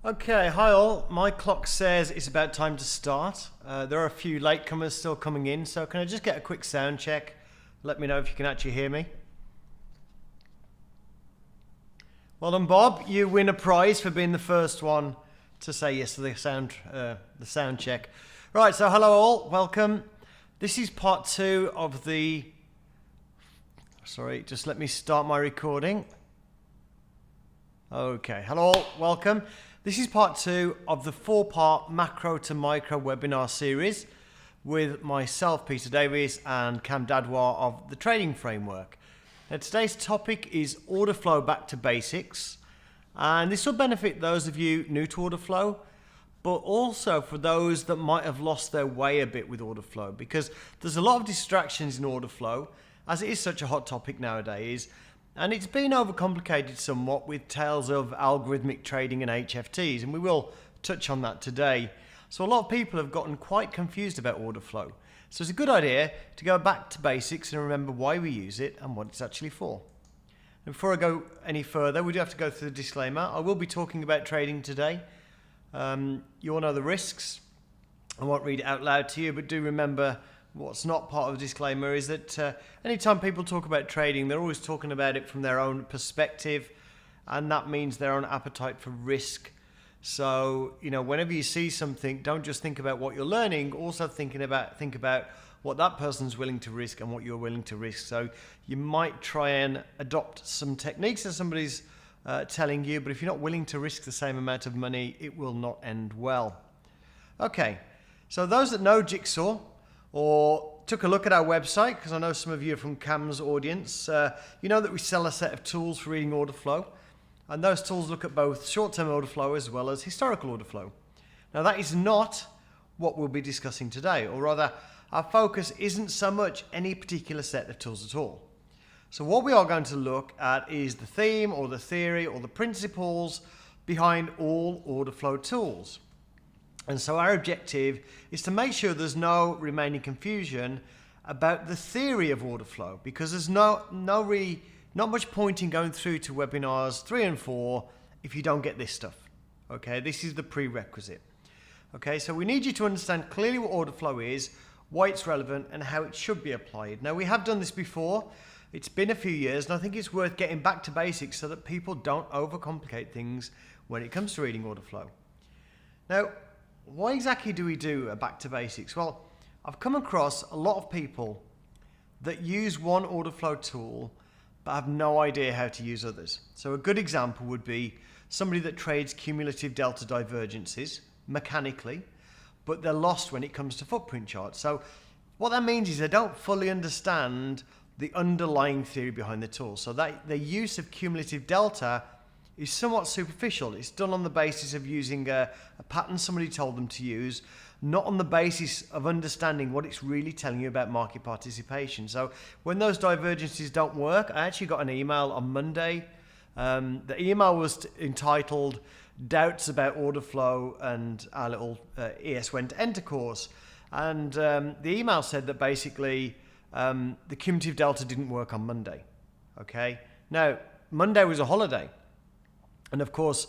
Okay, hi all. My clock says it's about time to start. There are a few latecomers still coming in, so can I just get a quick sound check? Let me know if you can actually hear me. Well done, Bob. You win a prize for being the first one to say yes to the sound check. Right, so hello all, welcome. This is part 2 of the... Sorry, just let me start my recording. Okay, hello all, welcome. This is part 2 of the 4-part macro to micro webinar series with myself, Peter Davies, and Cam Dadwar of the Trading Framework. Now, today's topic is order flow back to basics, and this will benefit those of you new to order flow, but also for those that might have lost their way a bit with order flow, because there's a lot of distractions in order flow, as it is such a hot topic nowadays. And it's been overcomplicated somewhat with tales of algorithmic trading and HFTs, and we will touch on that today. So a lot of people have gotten quite confused about order flow. So it's a good idea to go back to basics and remember why we use it and what it's actually for. And before I go any further, we do have to go through the disclaimer. I will be talking about trading today. You all know the risks. I won't read it out loud to you, but do remember what's not part of the disclaimer is that anytime people talk about trading, they're always talking about it from their own perspective, and that means their own appetite for risk. So, whenever you see something, don't just think about what you're learning, also think about what that person's willing to risk and what you're willing to risk. So you might try and adopt some techniques that somebody's telling you, but if you're not willing to risk the same amount of money, it will not end well. Okay, so those that know Jigsaw, or took a look at our website, because I know some of you are from Cam's audience, you know that we sell a set of tools for reading order flow, and those tools look at both short-term order flow as well as historical order flow. Now that is not what we'll be discussing today, or rather our focus isn't so much any particular set of tools at all. So what we are going to look at is the theme or the theory or the principles behind all order flow tools. And so our objective is to make sure there's no remaining confusion about the theory of order flow, because there's not much point in going through to webinars 3 and 4 if you don't get this stuff. Okay, this is the prerequisite. Okay, so we need you to understand clearly what order flow is, why it's relevant, and how it should be applied. Now, we have done this before. It's been a few years, and I think it's worth getting back to basics so that people don't overcomplicate things when it comes to reading order flow. Now, why exactly do we do a back to basics? Well, I've come across a lot of people that use one order flow tool but have no idea how to use others. So a good example would be somebody that trades cumulative delta divergences mechanically, but they're lost when it comes to footprint charts. So what that means is they don't fully understand the underlying theory behind the tool. So that the use of cumulative delta is somewhat superficial. It's done on the basis of using a pattern somebody told them to use, not on the basis of understanding what it's really telling you about market participation. So when those divergences don't work, I actually got an email on Monday. The email was entitled Doubts About Order Flow and our little ES When to Enter course. And the email said that basically the cumulative delta didn't work on Monday. Okay. Now, Monday was a holiday. And of course,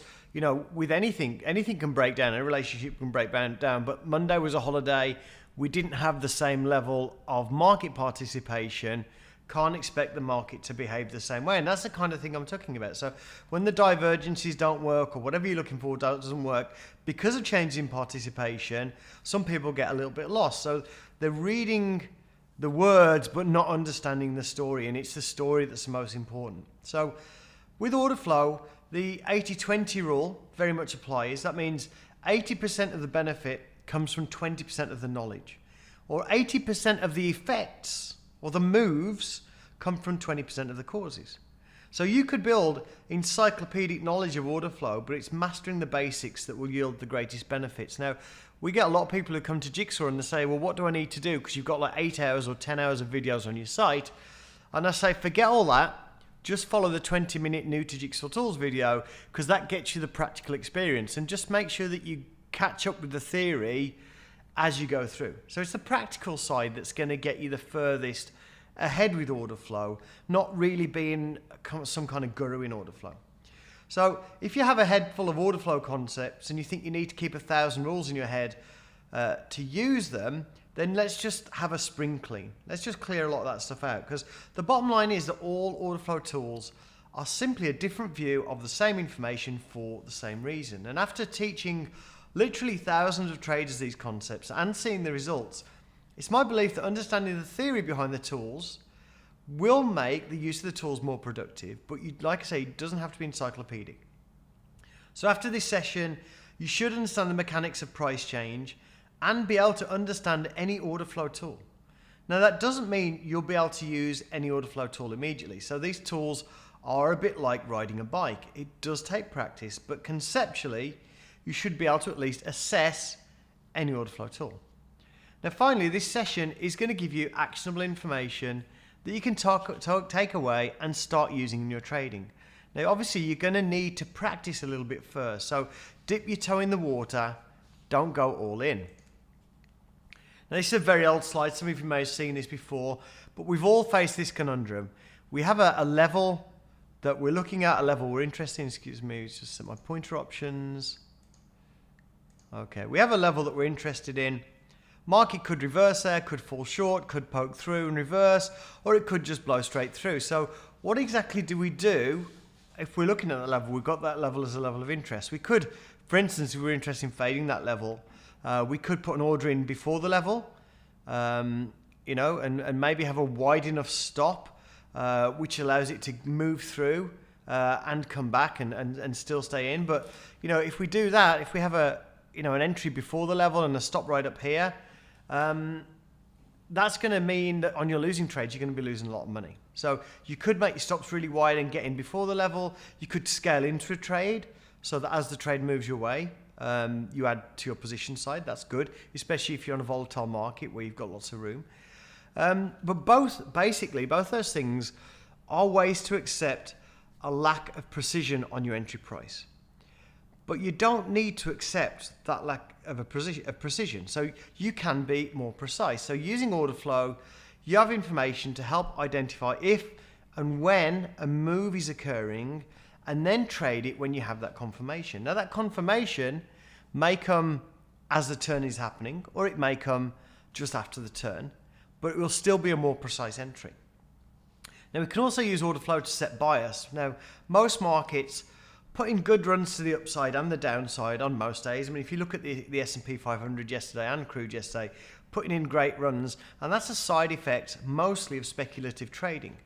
with anything can break down, a relationship can break down, but Monday was a holiday. We didn't have the same level of market participation. Can't expect the market to behave the same way. And that's the kind of thing I'm talking about. So when the divergences don't work, or whatever you're looking for doesn't work, because of changes in participation, some people get a little bit lost. So they're reading the words, but not understanding the story. And it's the story that's the most important. So with order flow, the 80-20 rule very much applies. That means 80% of the benefit comes from 20% of the knowledge, or 80% of the effects or the moves come from 20% of the causes. So you could build encyclopedic knowledge of order flow, but it's mastering the basics that will yield the greatest benefits. Now, we get a lot of people who come to Jigsaw and they say, well, what do I need to do? Because you've got like 8 hours or 10 hours of videos on your site. And I say, forget all that. Just follow the 20-minute New to Jigsaw Tools video, because that gets you the practical experience, and just make sure that you catch up with the theory as you go through. So it's the practical side that's going to get you the furthest ahead with order flow, not really being some kind of guru in order flow. So if you have a head full of order flow concepts and you think you need to keep 1,000 rules in your head to use them, then let's just have a spring clean. Let's just clear a lot of that stuff out, because the bottom line is that all order flow tools are simply a different view of the same information for the same reason. And after teaching literally thousands of traders these concepts and seeing the results, it's my belief that understanding the theory behind the tools will make the use of the tools more productive, but like I say, it doesn't have to be encyclopedic. So after this session, you should understand the mechanics of price change and be able to understand any order flow tool. Now that doesn't mean you'll be able to use any order flow tool immediately. So these tools are a bit like riding a bike. It does take practice, but conceptually, you should be able to at least assess any order flow tool. Now finally, this session is going to give you actionable information that you can take away and start using in your trading. Now obviously you're going to need to practice a little bit first, so dip your toe in the water, don't go all in. Now this is a very old slide, some of you may have seen this before, but we've all faced this conundrum. We have a level that we're looking at, a level we're interested in. Excuse me, just set my pointer options. Okay, we have a level that we're interested in. Market could reverse there, could fall short, could poke through and reverse, or it could just blow straight through. So what exactly do we do if we're looking at that level? We've got that level as a level of interest. We could, for instance, if we're interested in fading that level, we could put an order in before the level, you know, and maybe have a wide enough stop, which allows it to move through and come back and still stay in. But, you know, if we do that, if we have an entry before the level and a stop right up here, that's going to mean that on your losing trades, you're going to be losing a lot of money. So you could make your stops really wide and get in before the level. You could scale into a trade so that as the trade moves your way, you add to your position side. That's good, especially if you're on a volatile market where you've got lots of room. But both those things are ways to accept a lack of precision on your entry price. But you don't need to accept that lack of precision. So you can be more precise. So using order flow, you have information to help identify if and when a move is occurring, and then trade it when you have that confirmation. Now that confirmation may come as the turn is happening, or it may come just after the turn, but it will still be a more precise entry. Now we can also use order flow to set bias. Now most markets put in good runs to the upside and the downside on most days. I mean, if you look at the S&P 500 yesterday and crude yesterday, putting in great runs, and that's a side effect mostly of speculative trading.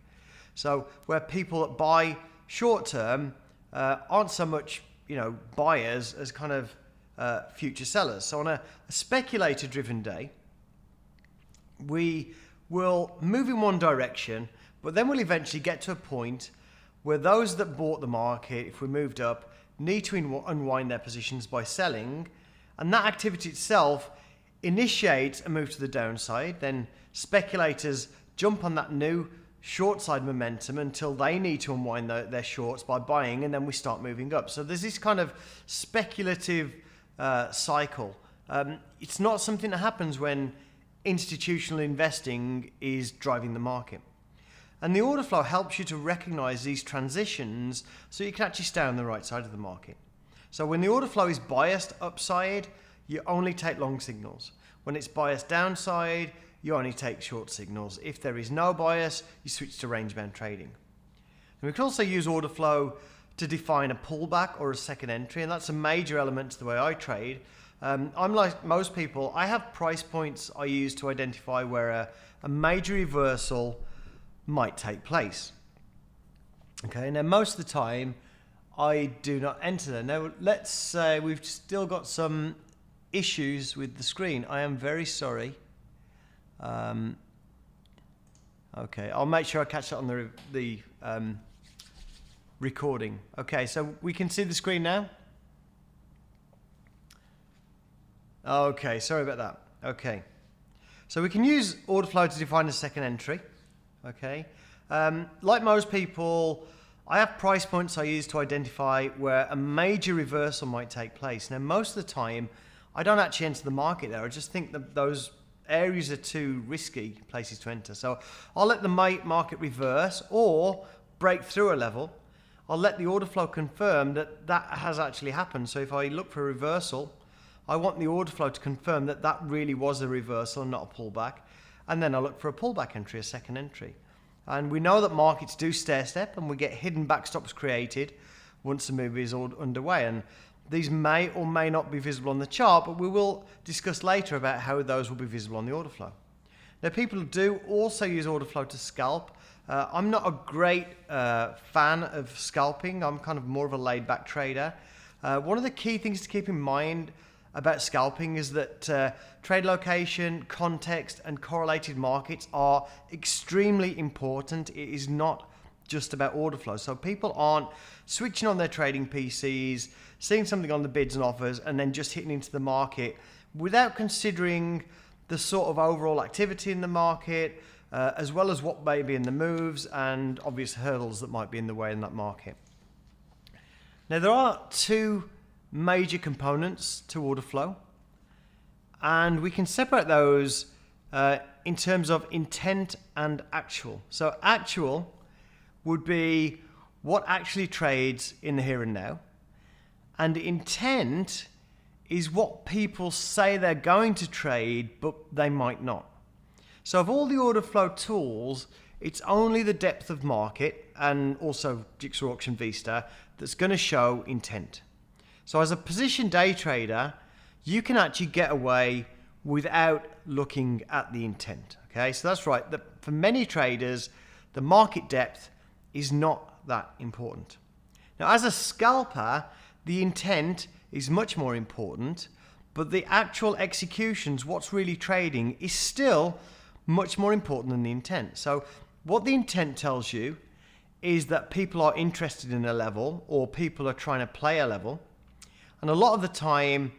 So where people that buy short term aren't so much, buyers as kind of future sellers. So on a speculator driven day, we will move in one direction, but then we'll eventually get to a point where those that bought the market, if we moved up, need to unwind their positions by selling, and that activity itself initiates a move to the downside. Then speculators jump on that new short side momentum until they need to unwind their shorts by buying, and then we start moving up. So there's this kind of speculative cycle. It's not something that happens when institutional investing is driving the market. And the order flow helps you to recognize these transitions so you can actually stay on the right side of the market. So when the order flow is biased upside, you only take long signals. When it's biased downside, you only take short signals. If there is no bias, you switch to range-bound trading. And we can also use order flow to define a pullback or a second entry, and that's a major element to the way I trade. I'm like most people, I have price points I use to identify where a major reversal might take place. Okay, now most of the time I do not enter there. Now let's say we've still got some issues with the screen. I am very sorry. Okay, I'll make sure I catch that on the recording. Okay, so we can see the screen now. Okay, sorry about that. Okay, so we can use order flow to define a second entry. Okay, like most people, I have price points I use to identify where a major reversal might take place. Now, most of the time, I don't actually enter the market there. I just think that those areas are too risky places to enter. So I'll let the market reverse or break through a level. I'll let the order flow confirm that that has actually happened. So if I look for a reversal, I want the order flow to confirm that that really was a reversal and not a pullback. And then I look for a pullback entry, a second entry. And we know that markets do stair step and we get hidden backstops created once the move is all underway. And these may or may not be visible on the chart, but we will discuss later about how those will be visible on the order flow. Now, people do also use order flow to scalp. I'm not a great fan of scalping. I'm kind of more of a laid-back trader. One of the key things to keep in mind about scalping is that trade location, context, and correlated markets are extremely important. It is not just about order flow. So people aren't switching on their trading PCs, seeing something on the bids and offers, and then just hitting into the market without considering the sort of overall activity in the market, as well as what may be in the moves and obvious hurdles that might be in the way in that market. Now, there are two major components to order flow, and we can separate those in terms of intent and actual. So actual would be what actually trades in the here and now, and intent is what people say they're going to trade, but they might not. So of all the order flow tools, it's only the depth of market and also Jigsaw Auction Vista that's going to show intent. So as a position day trader, you can actually get away without looking at the intent. Okay, so that's right. For many traders, the market depth is not that important. Now, as a scalper, the intent is much more important, but the actual executions, what's really trading, is still much more important than the intent. So what the intent tells you is that people are interested in a level, or people are trying to play a level. And a lot of the time,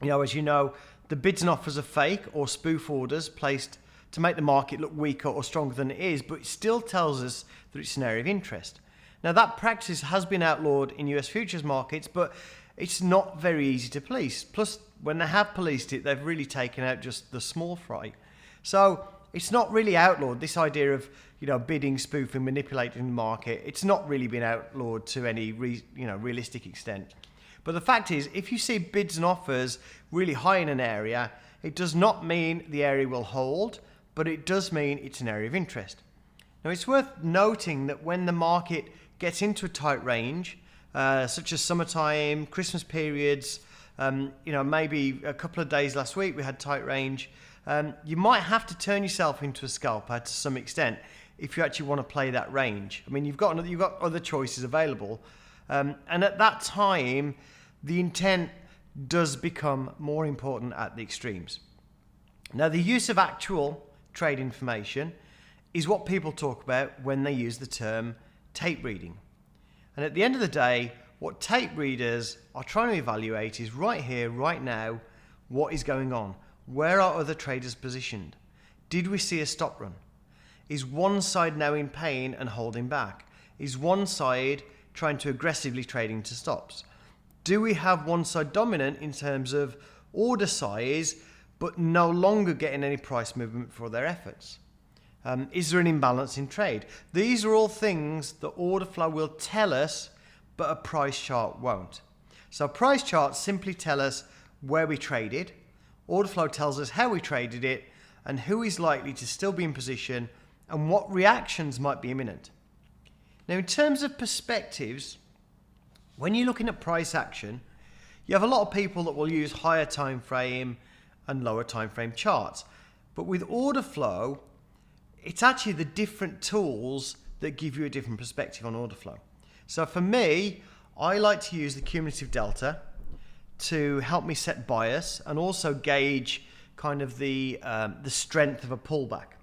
as you know, the bids and offers are fake or spoof orders placed to make the market look weaker or stronger than it is, but it still tells us that it's an area of interest. Now, that practice has been outlawed in US futures markets, but it's not very easy to police. Plus, when they have policed it, they've really taken out just the small fry. So it's not really outlawed, this idea of bidding, spoofing, manipulating the market. It's not really been outlawed to any realistic extent. But the fact is, if you see bids and offers really high in an area, it does not mean the area will hold, but it does mean it's an area of interest. Now, it's worth noting that when the market gets into a tight range, such as summertime, Christmas periods, maybe a couple of days last week we had tight range, you might have to turn yourself into a scalper to some extent if you actually want to play that range. I mean, you've got other choices available. And at that time, the intent does become more important at the extremes. Now, the use of actual trade information is what people talk about when they use the term tape reading. And at the end of the day, what tape readers are trying to evaluate is right here, right now, what is going on? Where are other traders positioned? Did we see a stop run? Is one side now in pain and holding back? Is one side trying to aggressively trade into stops? Do we have one side dominant in terms of order size, but no longer getting any price movement for their efforts? Is there an imbalance in trade? These are all things that order flow will tell us, but a price chart won't. So price charts simply tell us where we traded. Order flow tells us how we traded it and who is likely to still be in position and what reactions might be imminent. Now, in terms of perspectives, when you're looking at price action, you have a lot of people that will use higher time frame and lower time frame charts. But with order flow, it's actually the different tools that give you a different perspective on order flow. So for me, I like to use the cumulative delta to help me set bias and also gauge kind of the strength of a pullback.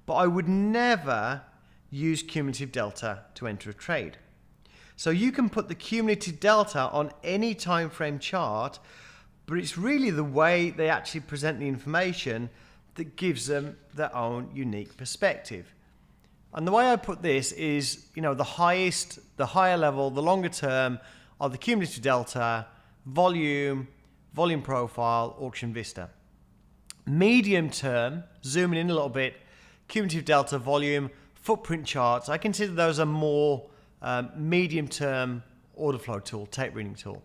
But I would never use cumulative delta to enter a trade. So you can put the cumulative delta on any time frame chart, but it's really the way they actually present the information that gives them their own unique perspective. And the way I put this is, the higher level, the longer term are the cumulative delta, volume profile, auction vista. Medium term, zooming in a little bit, cumulative delta, volume, footprint charts, I consider those are more medium term order flow tool, tape reading tool.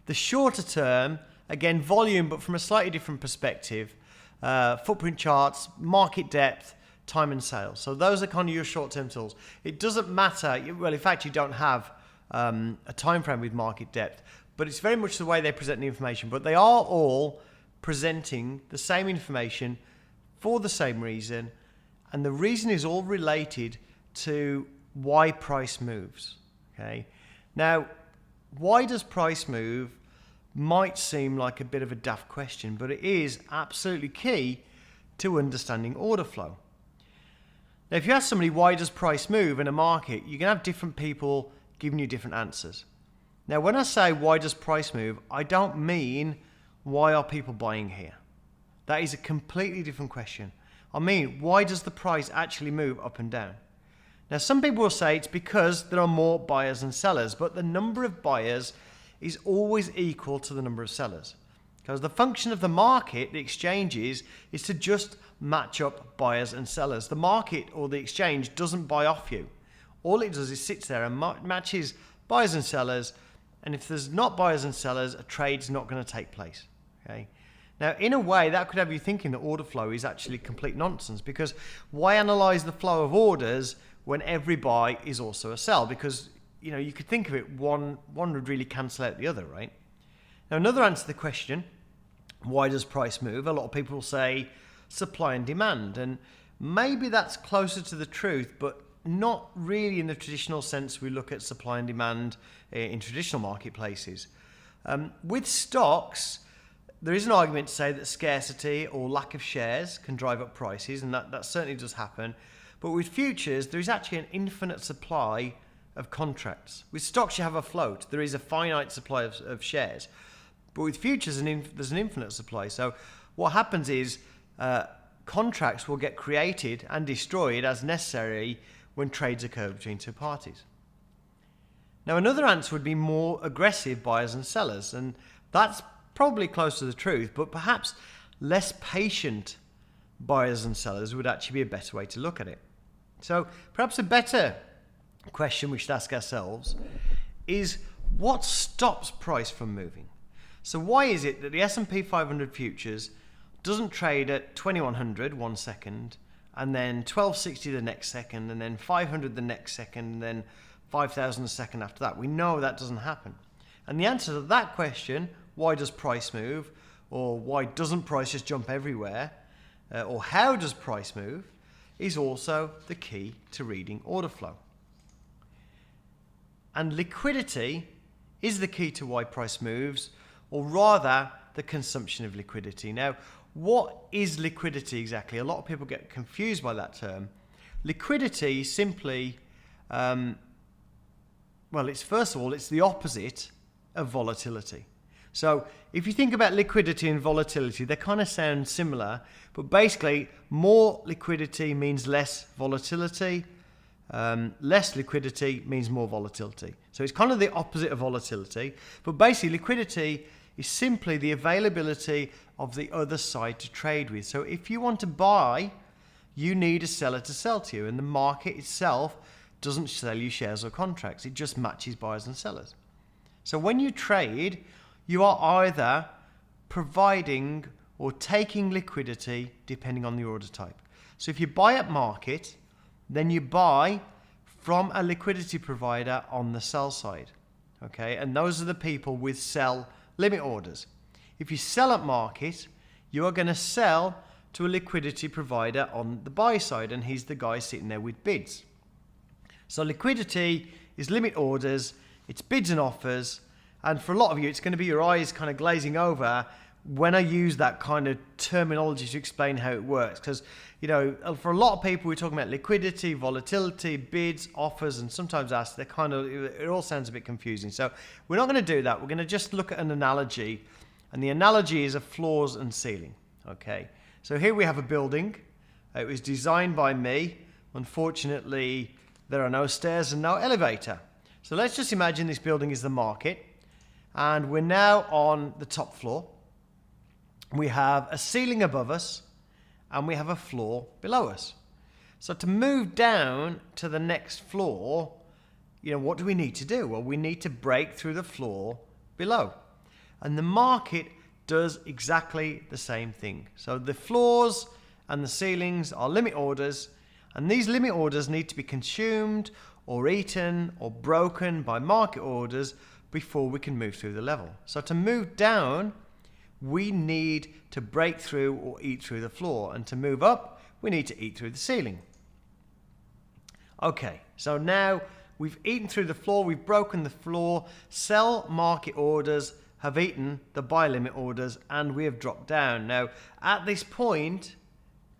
The shorter term, again, volume, but from a slightly different perspective, footprint charts, market depth, time and sales. So those are kind of your short-term tools. It doesn't matter, well, in fact, you don't have a time frame with market depth, but it's very much the way they present the information. But they are all presenting the same information for the same reason, and the reason is all related to why price moves. Okay. Now, why does price move might seem like a bit of a daft question, but it is absolutely key to understanding order flow. Now, if you ask somebody why does price move in a market, you can have different people giving you different answers. Now, when I say why does price move, I don't mean why are people buying here. That is a completely different question. I mean, why does the price actually move up and down? Now, some people will say it's because there are more buyers than sellers, but the number of buyers is always equal to the number of sellers. Because the function of the market, the exchanges, is to just match up buyers and sellers. The market or the exchange doesn't buy off you. All it does is sits there and matches buyers and sellers, and if there's not buyers and sellers, a trade's not going to take place. Okay. Now, in a way, that could have you thinking that order flow is actually complete nonsense, because why analyze the flow of orders when every buy is also a sell? Because, you could think of it, one would really cancel out the other, right? Now, another answer to the question, why does price move? A lot of people say supply and demand, and maybe that's closer to the truth, but not really in the traditional sense we look at supply and demand in traditional marketplaces. With stocks, there is an argument to say that scarcity or lack of shares can drive up prices, and that certainly does happen. But with futures, there is actually an infinite supply of contracts. With stocks, you have a float. There is a finite supply of shares. But with futures, there's an infinite supply. So what happens is contracts will get created and destroyed as necessary when trades occur between two parties. Now, another answer would be more aggressive buyers and sellers, and that's probably close to the truth, but perhaps less patient buyers and sellers would actually be a better way to look at it. So perhaps a better question we should ask ourselves is, what stops price from moving? So why is it that the S&P 500 futures doesn't trade at 2100 1 second, and then 1260 the next second, and then 500 the next second, and then 5000 a second after that? We know that doesn't happen. And the answer to that question, why does price move, or why doesn't price just jump everywhere, or how does price move, is also the key to reading order flow. And liquidity is the key to why price moves, or rather the consumption of liquidity. Now, what is liquidity exactly? A lot of people get confused by that term. Liquidity simply, it's the opposite of volatility. So if you think about liquidity and volatility, they kind of sound similar, but basically more liquidity means less volatility. Less liquidity means more volatility. So it's kind of the opposite of volatility, but basically liquidity is simply the availability of the other side to trade with. So if you want to buy, you need a seller to sell to you, and the market itself doesn't sell you shares or contracts. It just matches buyers and sellers. So when you trade, you are either providing or taking liquidity depending on the order type. So if you buy at market, then you buy from a liquidity provider on the sell side. Okay, and those are the people with sell limit orders. If you sell at market, you are going to sell to a liquidity provider on the buy side, and he's the guy sitting there with bids. So liquidity is limit orders, it's bids and offers, and for a lot of you, it's going to be your eyes kind of glazing over when I use that kind of terminology to explain how it works. Because, for a lot of people, we're talking about liquidity, volatility, bids, offers, and sometimes ask, it all sounds a bit confusing. So we're not going to do that. We're going to just look at an analogy, and the analogy is of floors and ceiling. Okay, so here we have a building. It was designed by me. Unfortunately, there are no stairs and no elevator. So let's just imagine this building is the market, and we're now on the top floor. We have a ceiling above us, and we have a floor below us. So to move down to the next floor, what do we need to do? Well, we need to break through the floor below. And the market does exactly the same thing. So the floors and the ceilings are limit orders, and these limit orders need to be consumed or eaten or broken by market orders before we can move through the level. So to move down, we need to break through or eat through the floor, and to move up, we need to eat through the ceiling. Okay, so now we've eaten through the floor, we've broken the floor, sell market orders have eaten the buy limit orders, and we have dropped down. Now, at this point,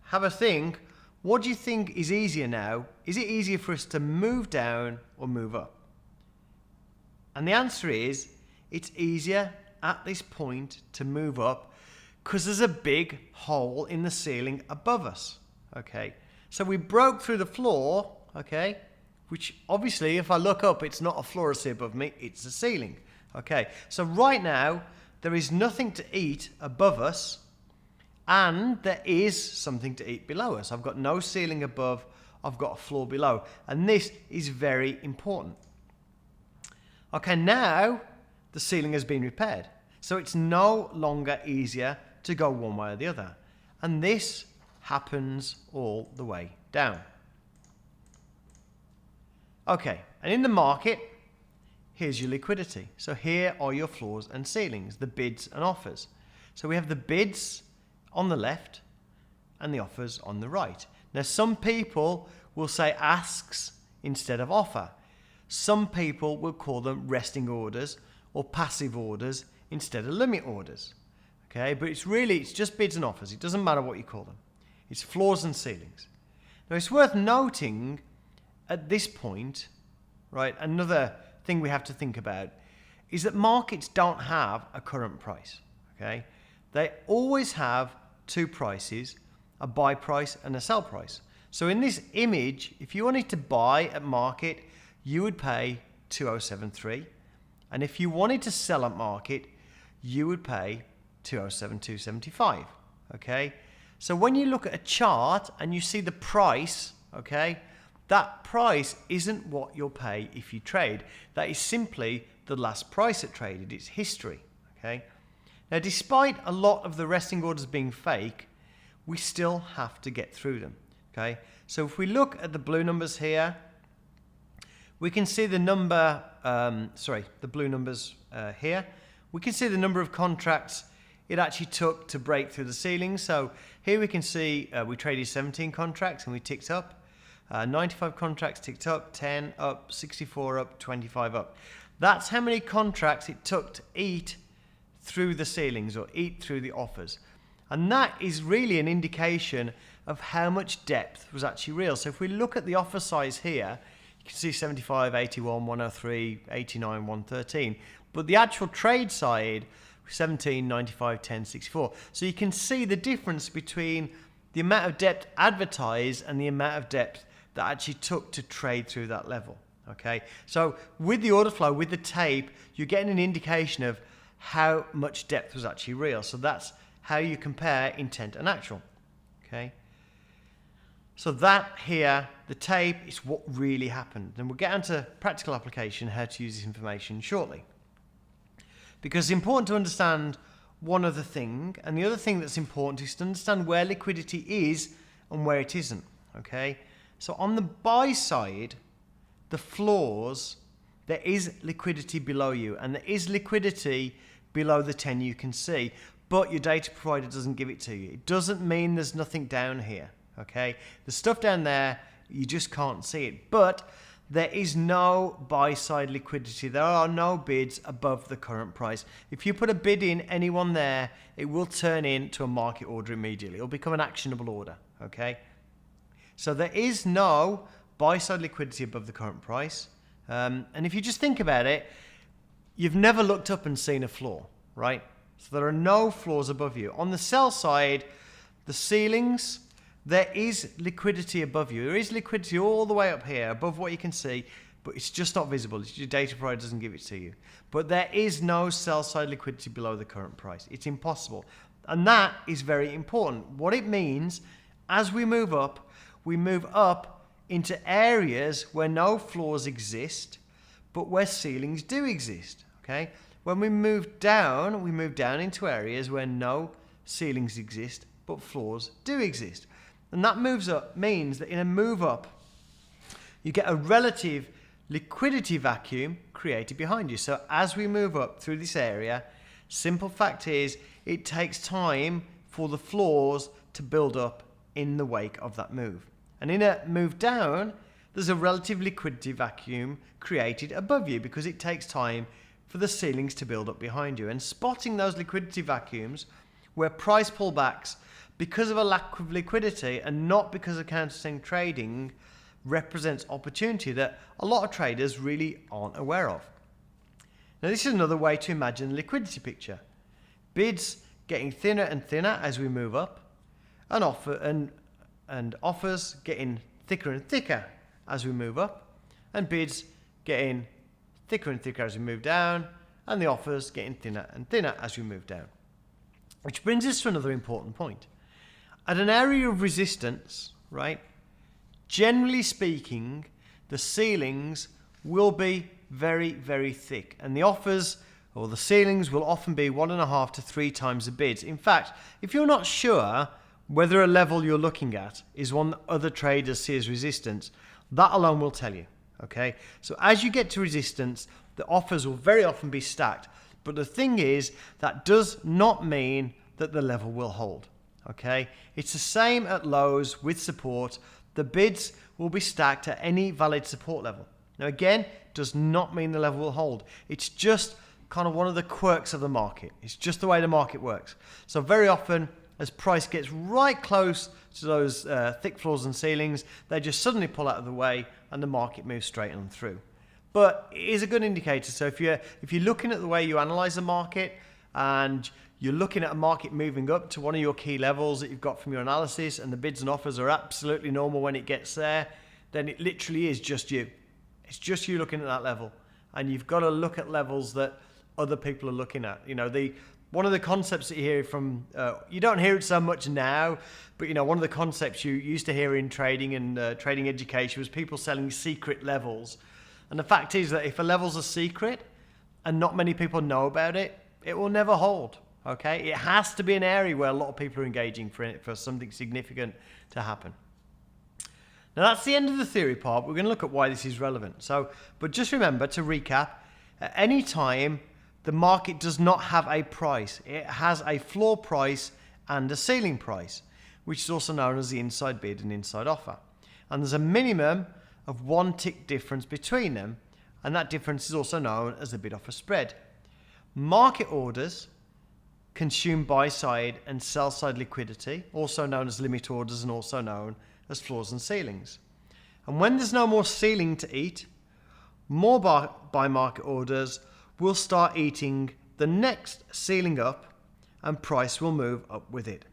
have a think, what do you think is easier now? Is it easier for us to move down or move up? And the answer is, it's easier at this point to move up because there's a big hole in the ceiling above us. Okay, so we broke through the floor, okay, which obviously if I look up, it's not a floor I see above me, it's a ceiling. Okay, so right now there is nothing to eat above us, and there is something to eat below us. I've got no ceiling above, I've got a floor below, and this is very important. Okay, now the ceiling has been repaired, so it's no longer easier to go one way or the other, and this happens all the way down. Okay, and in the market, here's your liquidity. So here are your floors and ceilings, the bids and offers. So we have the bids on the left and the offers on the right. Now some people will say asks instead of offer. Some people will call them resting orders or passive orders instead of limit orders. Okay, but it's just bids and offers. It doesn't matter what you call them. It's floors and ceilings. Now it's worth noting at this point, right, another thing we have to think about is that markets don't have a current price. Okay, they always have two prices, a buy price and a sell price. So in this image, if you wanted to buy at market, you would pay 2073, and if you wanted to sell at market, you would pay 207275. Okay, so when you look at a chart and you see the price, okay, that price isn't what you'll pay if you trade. That is simply the last price it traded. It's history. Okay. Now, despite a lot of the resting orders being fake, we still have to get through them. Okay. So if we look at the blue numbers here, we can see the number. The blue numbers here. We can see the number of contracts it actually took to break through the ceiling. So here we can see we traded 17 contracts and we ticked up. 95 contracts ticked up, 10 up, 64 up, 25 up. That's how many contracts it took to eat through the ceilings or eat through the offers. And that is really an indication of how much depth was actually real. So if we look at the offer size here, you can see 75, 81, 103, 89, 113. But the actual trade side, 17, 95, 10, 64. So you can see the difference between the amount of depth advertised and the amount of depth that actually took to trade through that level. Okay, so with the order flow, with the tape, you're getting an indication of how much depth was actually real. So that's how you compare intent and actual. Okay, so that here, the tape, is what really happened. And we'll get into practical application, how to use this information shortly. Because it's important to understand one other thing, and the other thing that's important is to understand where liquidity is and where it isn't. Okay, so on the buy side, the floors, there is liquidity below you, and there is liquidity below the 10 you can see, but your data provider doesn't give it to you. It doesn't mean there's nothing down here. Okay, the stuff down there, you just can't see it, but there is no buy side liquidity. There are no bids above the current price. If you put a bid in anyone there, it will turn into a market order immediately. It'll become an actionable order. Okay, so there is no buy side liquidity above the current price. And if you just think about it, you've never looked up and seen a floor, right? So there are no floors above you. On the sell side, the ceilings, there is liquidity above you. There is liquidity all the way up here above what you can see, but it's just not visible. Your data provider doesn't give it to you. But there is no sell side liquidity below the current price. It's impossible. And that is very important. What it means, as we move up into areas where no floors exist, but where ceilings do exist. Okay, when we move down into areas where no ceilings exist, but floors do exist. And that moves up means that in a move up, you get a relative liquidity vacuum created behind you. So as we move up through this area, simple fact is it takes time for the floors to build up in the wake of that move. And in a move down, there's a relative liquidity vacuum created above you because it takes time for the ceilings to build up behind you. And spotting those liquidity vacuums where price pullbacks because of a lack of liquidity and not because of counter-swing trading represents opportunity that a lot of traders really aren't aware of. Now this is another way to imagine the liquidity picture. Bids getting thinner and thinner as we move up, and offers getting thicker and thicker as we move up, and bids getting thicker and thicker as we move down, and the offers getting thinner and thinner as we move down. Which brings us to another important point. At an area of resistance, right, generally speaking, the ceilings will be very, very thick, and the offers or the ceilings will often be 1.5 to 3 times the bids. In fact, if you're not sure whether a level you're looking at is one that other traders see as resistance, that alone will tell you. Okay, so as you get to resistance, the offers will very often be stacked. But the thing is, that does not mean that the level will hold. Okay, it's the same at lows with support. The bids will be stacked at any valid support level. Now again, does not mean the level will hold. It's just kind of one of the quirks of the market. It's just the way the market works. So very often, as price gets right close to those thick floors and ceilings, they just suddenly pull out of the way and the market moves straight on through. But it is a good indicator. So if you're looking at the way you analyze the market and you're looking at a market moving up to one of your key levels that you've got from your analysis and the bids and offers are absolutely normal when it gets there, then it literally is just you. It's just you looking at that level. And you've got to look at levels that other people are looking at. You know, one of the concepts that you hear from, you don't hear it so much now, but you know, one of the concepts you used to hear in trading and trading education was people selling secret levels. And the fact is that if a level's a secret and not many people know about it, it will never hold. Okay, it has to be an area where a lot of people are engaging for something significant to happen. Now that's the end of the theory part. We're going to look at why this is relevant. But just remember to recap, at any time the market does not have a price. It has a floor price and a ceiling price, which is also known as the inside bid and inside offer. And there's a minimum of 1 tick difference between them, and that difference is also known as the bid-offer spread. Market orders consume buy-side and sell-side liquidity, also known as limit orders and also known as floors and ceilings. And when there's no more ceiling to eat, more buy market orders will start eating the next ceiling up and price will move up with it.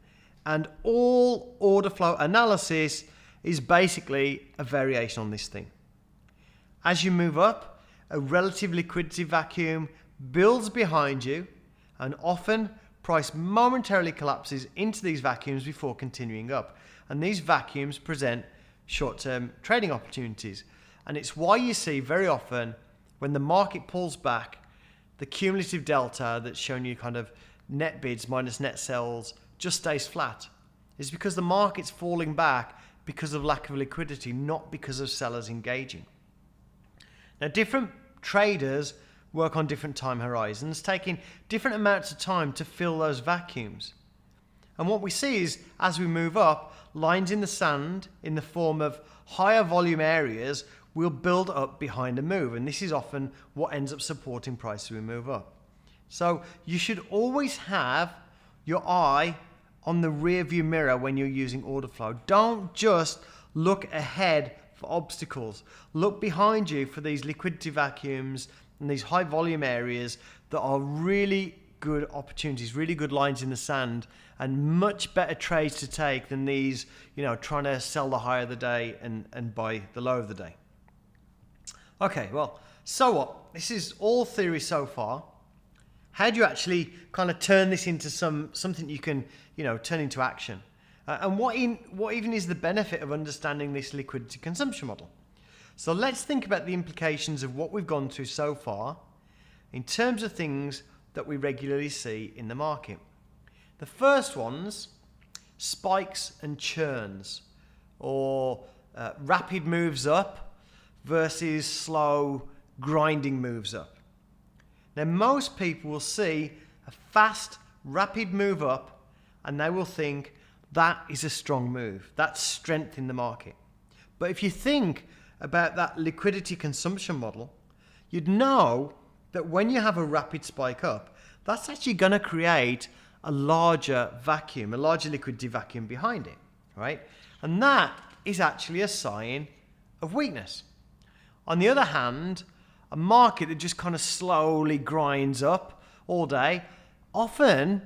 And all order flow analysis is basically a variation on this thing. As you move up, a relative liquidity vacuum builds behind you, and often price momentarily collapses into these vacuums before continuing up. And these vacuums present short-term trading opportunities. And it's why you see very often when the market pulls back, the cumulative delta that's shown you kind of net bids minus net sells just stays flat. It's because the market's falling back because of lack of liquidity, not because of sellers engaging. Now, different traders work on different time horizons, taking different amounts of time to fill those vacuums. And what we see is, as we move up, lines in the sand in the form of higher volume areas will build up behind a move. And this is often what ends up supporting price as we move up. So you should always have your eye on the rear view mirror when you're using order flow. Don't just look ahead for obstacles. Look behind you for these liquidity vacuums and these high volume areas that are really good opportunities, really good lines in the sand, and much better trades to take than these, you know, trying to sell the high of the day and buy the low of the day. Okay, well, so what? This is all theory so far. How do you actually kind of turn this into something you can, you know, turn into action? And what even is the benefit of understanding this liquidity consumption model? So let's think about the implications of what we've gone through so far in terms of things that we regularly see in the market. The first ones, spikes and churns, or rapid moves up versus slow grinding moves up. Now, most people will see a fast, rapid move up and they will think that is a strong move. That's strength in the market. But if you think about that liquidity consumption model, you'd know that when you have a rapid spike up, that's actually going to create a larger vacuum, a larger liquidity vacuum behind it, right? And that is actually a sign of weakness. On the other hand, a market that just kind of slowly grinds up all day often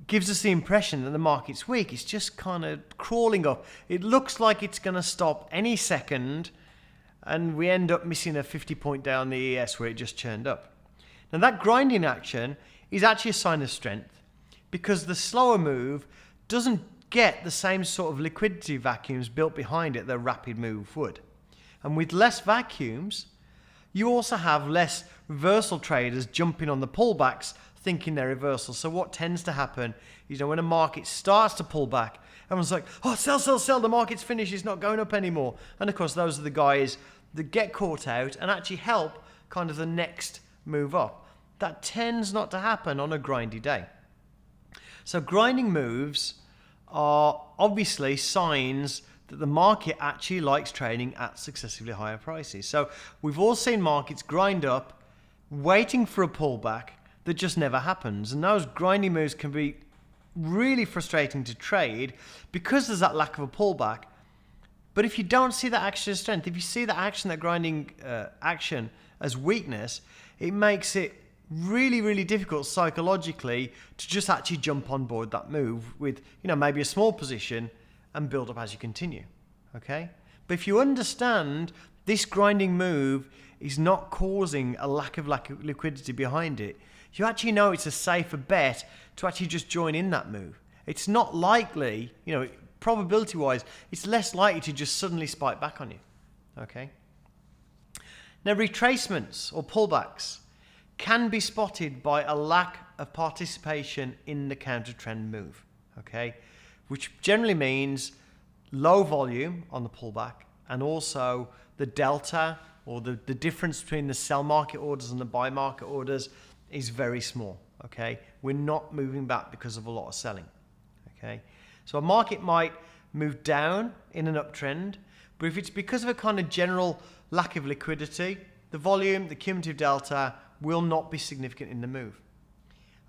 gives us the impression that the market's weak. It's just kind of crawling up. It looks like it's going to stop any second, and we end up missing a 50-point day on the ES where it just churned up. Now, that grinding action is actually a sign of strength because the slower move doesn't get the same sort of liquidity vacuums built behind it that a rapid move would. And with less vacuums, you also have less reversal traders jumping on the pullbacks thinking they're reversal. So what tends to happen is, when a market starts to pull back, everyone's like, oh, sell, sell, sell, the market's finished, it's not going up anymore. And of course, those are the guys that get caught out and actually help kind of the next move up. That tends not to happen on a grindy day. So grinding moves are obviously signs that the market actually likes trading at successively higher prices. So we've all seen markets grind up, waiting for a pullback that just never happens. And those grinding moves can be really frustrating to trade because there's that lack of a pullback. But if you don't see that action as strength, if you see that action, that grinding action as weakness, it makes it really, really difficult psychologically to just actually jump on board that move with, maybe a small position and build up as you continue, okay? But if you understand this grinding move is not causing a lack of liquidity behind it, you actually know it's a safer bet to actually just join in that move. It's not likely, probability-wise, it's less likely to just suddenly spike back on you, okay? Now, retracements or pullbacks can be spotted by a lack of participation in the counter trend move, okay? Which generally means low volume on the pullback, and also the delta or the difference between the sell market orders and the buy market orders is very small, okay? We're not moving back because of a lot of selling, okay? So a market might move down in an uptrend, but if it's because of a kind of general lack of liquidity, the volume, the cumulative delta will not be significant in the move.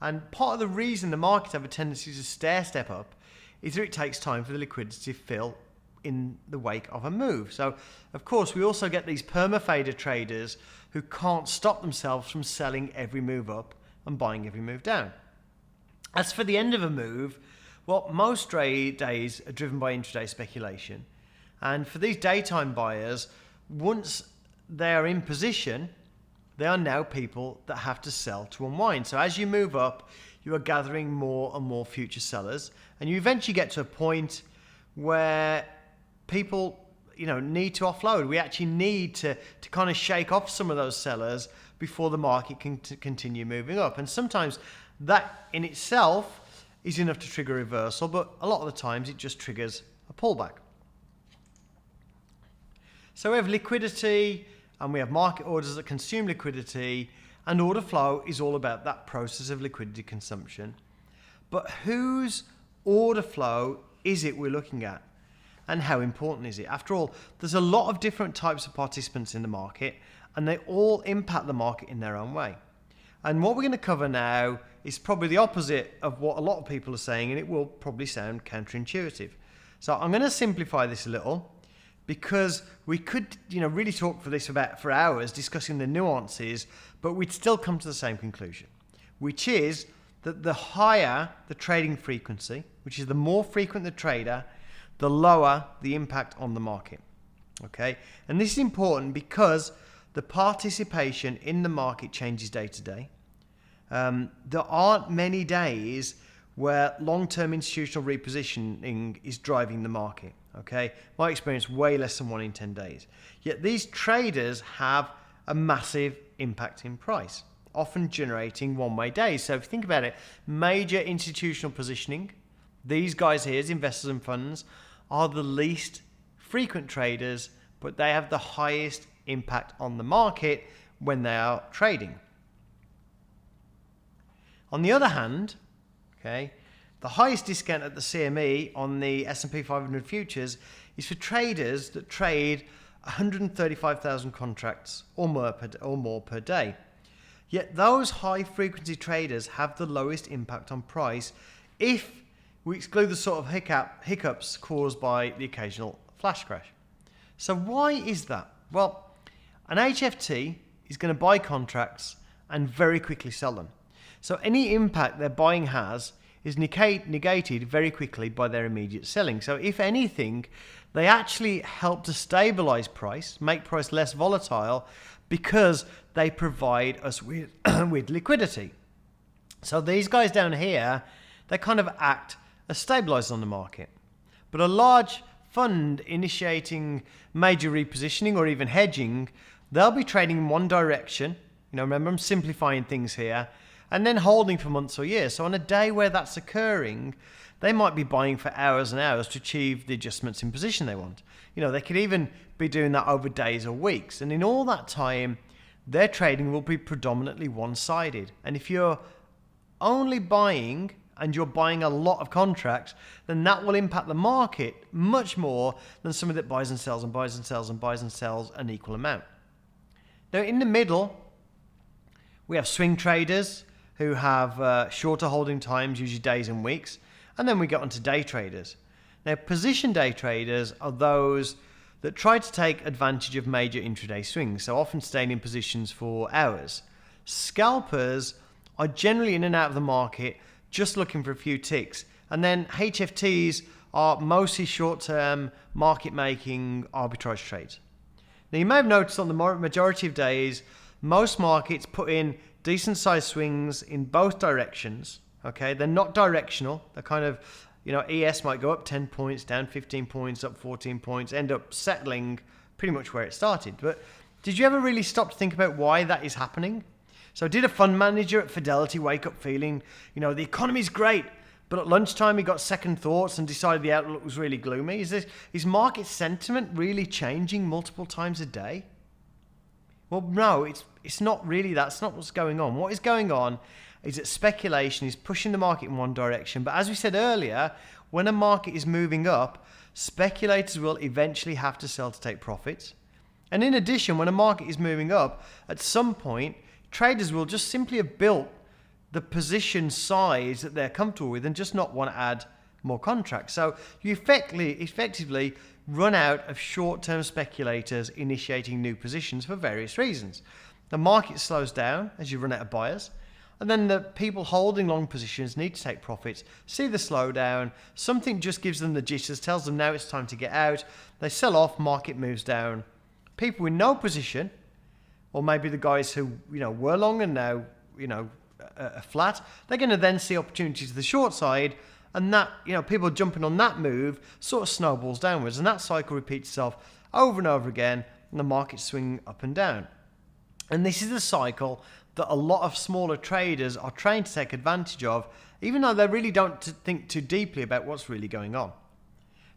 And part of the reason the markets have a tendency to stair step up is that it takes time for the liquidity to fill in the wake of a move. So, of course, we also get these perma-fader traders who can't stop themselves from selling every move up and buying every move down. As for the end of a move, well, most trade days are driven by intraday speculation. And for these daytime buyers, once they are in position, they are now people that have to sell to unwind. So as you move up, you are gathering more and more future sellers, and you eventually get to a point where people, need to offload. We actually need to kind of shake off some of those sellers before the market can continue moving up. And sometimes that in itself is enough to trigger a reversal, but a lot of the times it just triggers a pullback. So we have liquidity, and we have market orders that consume liquidity, and order flow is all about that process of liquidity consumption. But whose order flow is it we're looking at? And how important is it? After all, there's a lot of different types of participants in the market, and they all impact the market in their own way. And what we're going to cover now is probably the opposite of what a lot of people are saying, and it will probably sound counterintuitive. So I'm going to simplify this a little, because we could, really talk for hours discussing the nuances, but we'd still come to the same conclusion, which is that the higher the trading frequency, which is the more frequent the trader, the lower the impact on the market, okay? And this is important because the participation in the market changes day to day. There aren't many days where long-term institutional repositioning is driving the market. Okay, my experience, way less than 1 in 10 days. Yet these traders have a massive impact in price, often generating one-way days. So if you think about it, major institutional positioning, these guys here, as investors and funds, are the least frequent traders, but they have the highest impact on the market when they are trading. On the other hand, okay, the highest discount at the CME on the S&P 500 futures is for traders that trade 135,000 contracts or more per day. Yet those high frequency traders have the lowest impact on price if we exclude the sort of hiccups caused by the occasional flash crash. So why is that? Well, an HFT is going to buy contracts and very quickly sell them. So any impact their buying has is negated very quickly by their immediate selling. So if anything, they actually help to stabilize price, make price less volatile, because they provide us with, with liquidity. So these guys down here, they kind of act as stabilizers on the market. But a large fund initiating major repositioning or even hedging, they'll be trading in one direction. Remember, I'm simplifying things here, and then holding for months or years. So on a day where that's occurring, they might be buying for hours and hours to achieve the adjustments in position they want. They could even be doing that over days or weeks. And in all that time, their trading will be predominantly one-sided. And if you're only buying and you're buying a lot of contracts, then that will impact the market much more than somebody that buys and sells and buys and sells and buys and sells an equal amount. Now, in the middle, we have swing traders who have shorter holding times, usually days and weeks. And then we get onto day traders. Now, position day traders are those that try to take advantage of major intraday swings, so often staying in positions for hours. Scalpers are generally in and out of the market, just looking for a few ticks. And then HFTs are mostly short-term, market-making arbitrage trades. Now, you may have noticed on the majority of days, most markets put in decent-sized swings in both directions. Okay, they're not directional. They're kind of, ES might go up 10 points, down 15 points, up 14 points, end up settling pretty much where it started. But did you ever really stop to think about why that is happening? So did a fund manager at Fidelity wake up feeling, the economy's great, but at lunchtime he got second thoughts and decided the outlook was really gloomy? Is market sentiment really changing multiple times a day? Well, no, it's not really that. That's not what's going on. What is going on is that speculation is pushing the market in one direction. But as we said earlier, when a market is moving up, speculators will eventually have to sell to take profits. And in addition, when a market is moving up, at some point, traders will just simply have built the position size that they're comfortable with and just not want to add more contracts. So you effectively run out of short-term speculators initiating new positions for various reasons. The market slows down as you run out of buyers, and then the people holding long positions need to take profits, see the slowdown, something just gives them the jitters, tells them now it's time to get out, they sell off, market moves down. People with no position, or maybe the guys who were long and now are flat, they're going to then see opportunities to the short side, and that people jumping on that move sort of snowballs downwards, and that cycle repeats itself over and over again, and the markets swing up and down. And this is a cycle that a lot of smaller traders are trying to take advantage of, even though they really don't think too deeply about what's really going on.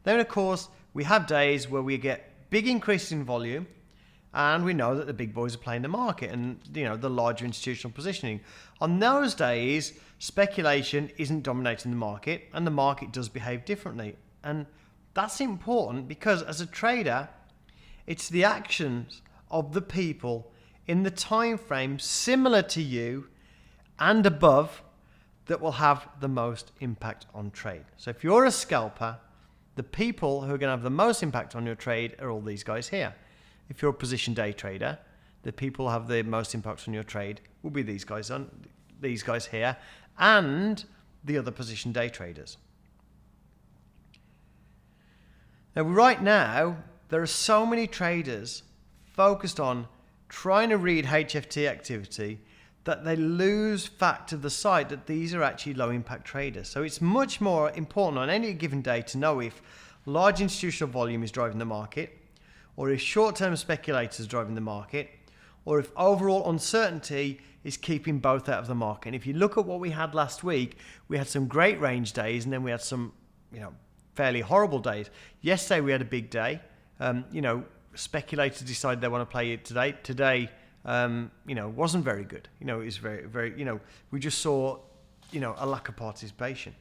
Then, of course, we have days where we get big increases in volume, and we know that the big boys are playing the market and the larger institutional positioning. On those days, speculation isn't dominating the market, and the market does behave differently. And that's important because as a trader, it's the actions of the people in the time frame similar to you and above that will have the most impact on trade. So if you're a scalper, the people who are going to have the most impact on your trade are all these guys here. If you're a position day trader, the people who have the most impact on your trade will be these guys here and the other position day traders. Now, right now, there are so many traders focused on trying to read HFT activity that they lose fact of the sight that these are actually low impact traders. So it's much more important on any given day to know if large institutional volume is driving the market, or if short-term speculators are driving the market, or if overall uncertainty is keeping both out of the market. And if you look at what we had last week, we had some great range days, and then we had some, fairly horrible days. Yesterday we had a big day. Speculators decided they want to play it today. Today, wasn't very good. It was very, very, we just saw, a lack of participation.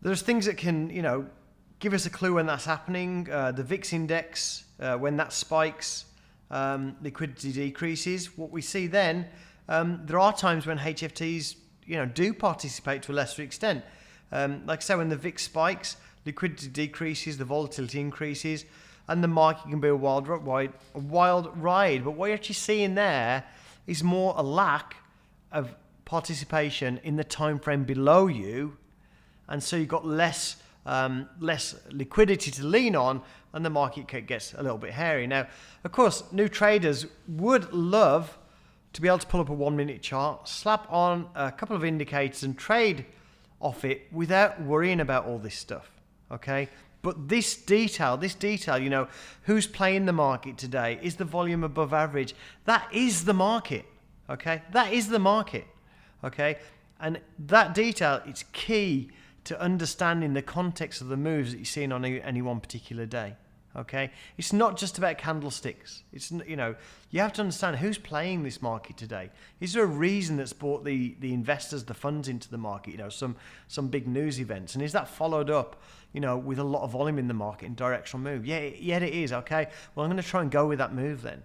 There's things that can, give us a clue when that's happening. The VIX index, when that spikes, liquidity decreases. What we see then, there are times when HFTs, do participate to a lesser extent. Like I say, when the VIX spikes, liquidity decreases, the volatility increases, and the market can be a wild ride. But what you're actually seeing there is more a lack of participation in the time frame below you, and so you've got less liquidity to lean on, and the market gets a little bit hairy. Now, of course, new traders would love to be able to pull up a 1 minute chart, slap on a couple of indicators and trade off it without worrying about all this stuff, okay? But this detail, who's playing the market today? Is the volume above average? That is the market, okay? That is the market, okay? And that detail, it's key to understanding the context of the moves that you're seeing on any one particular day, okay? It's not just about candlesticks. It's, you have to understand who's playing this market today. Is there a reason that's brought the investors, the funds into the market, some big news events? And is that followed up, with a lot of volume in the market and directional move? Yeah, it is, okay? Well, I'm going to try and go with that move then,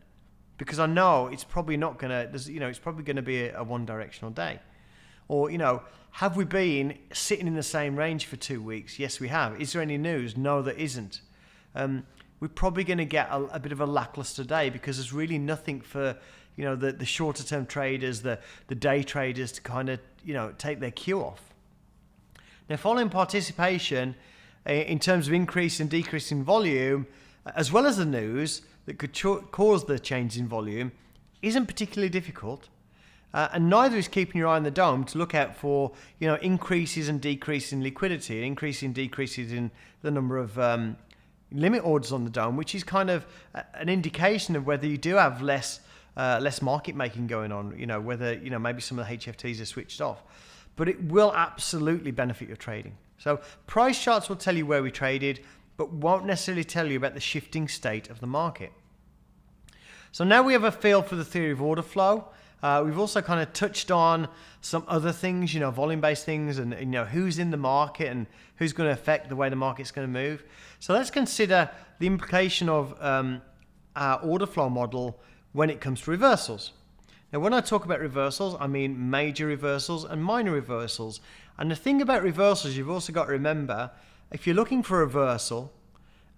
because I know it's probably not going to, it's probably going to be a one directional day. Or, have we been sitting in the same range for 2 weeks? Yes, we have. Is there any news? No, there isn't. We're probably going to get a bit of a lackluster day, because there's really nothing for, the shorter term traders, the day traders to kind of, take their cue off. Now, following participation in terms of increase and decrease in volume, as well as the news that could cause the change in volume, isn't particularly difficult. And neither is keeping your eye on the dome to look out for, increases and decreases in liquidity, and increases and decreases in the number of limit orders on the dome, which is kind of an indication of whether you do have less market making going on, whether, maybe some of the HFTs are switched off. But it will absolutely benefit your trading. So price charts will tell you where we traded, but won't necessarily tell you about the shifting state of the market. So now we have a feel for the theory of order flow. We've also kind of touched on some other things, volume-based things, and who's in the market and who's going to affect the way the market's going to move. So let's consider the implication of our order flow model when it comes to reversals. Now, when I talk about reversals, I mean major reversals and minor reversals. And the thing about reversals, you've also got to remember, if you're looking for a reversal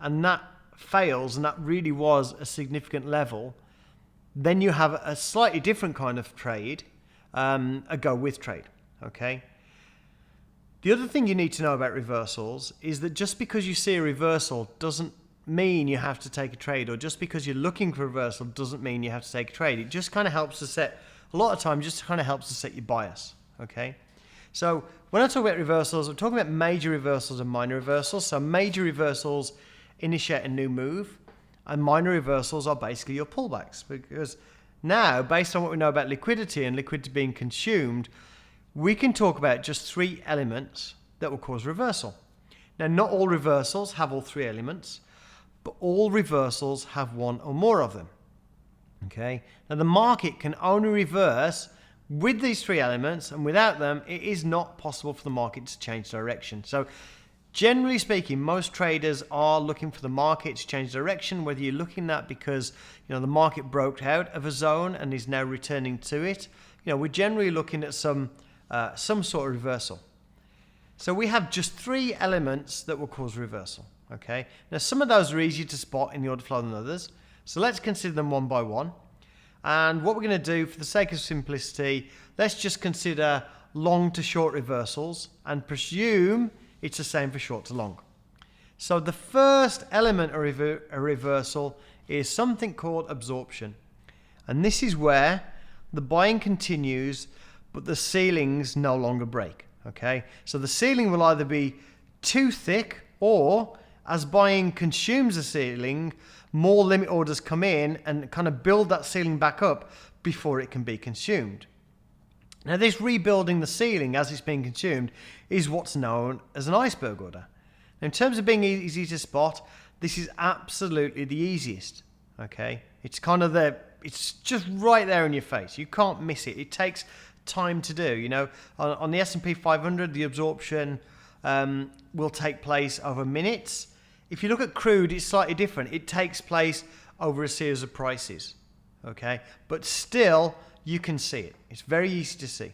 and that fails, and that really was a significant level, then you have a slightly different kind of trade, a go with trade, okay? The other thing you need to know about reversals is that just because you see a reversal doesn't mean you have to take a trade, or just because you're looking for a reversal doesn't mean you have to take a trade. It just kind of helps to set, a lot of times, just kind of helps to set your bias, okay? So when I talk about reversals, I'm talking about major reversals and minor reversals. So major reversals initiate a new move, and minor reversals are basically your pullbacks, because now, based on what we know about liquidity and liquidity being consumed, we can talk about just 3 elements that will cause reversal. Now, not all reversals have all 3 elements, but all reversals have 1 or more of them. Okay? Now, the market can only reverse with these 3 elements, and without them, it is not possible for the market to change direction. So, generally speaking, most traders are looking for the market to change direction, whether you're looking at because the market broke out of a zone and is now returning to it. We're generally looking at some sort of reversal. So we have just 3 elements that will cause reversal. Okay. Now, some of those are easier to spot in the order flow than others. So let's consider them one by one. And what we're going to do, for the sake of simplicity, let's just consider long to short reversals and presume it's the same for short to long. So the first element of a reversal is something called absorption. And this is where the buying continues, but the ceilings no longer break. Okay, so the ceiling will either be too thick, or as buying consumes the ceiling, more limit orders come in and kind of build that ceiling back up before it can be consumed. Now, this rebuilding the ceiling as it's being consumed is what's known as an iceberg order. Now, in terms of being easy to spot, this is absolutely the easiest. Okay, it's kind of it's just right there in your face. You can't miss it. It takes time to do. You know, on the S&P 500, the absorption will take place over minutes. If you look at crude, it's slightly different. It takes place over a series of prices. Okay, but still, you can see it. It's very easy to see.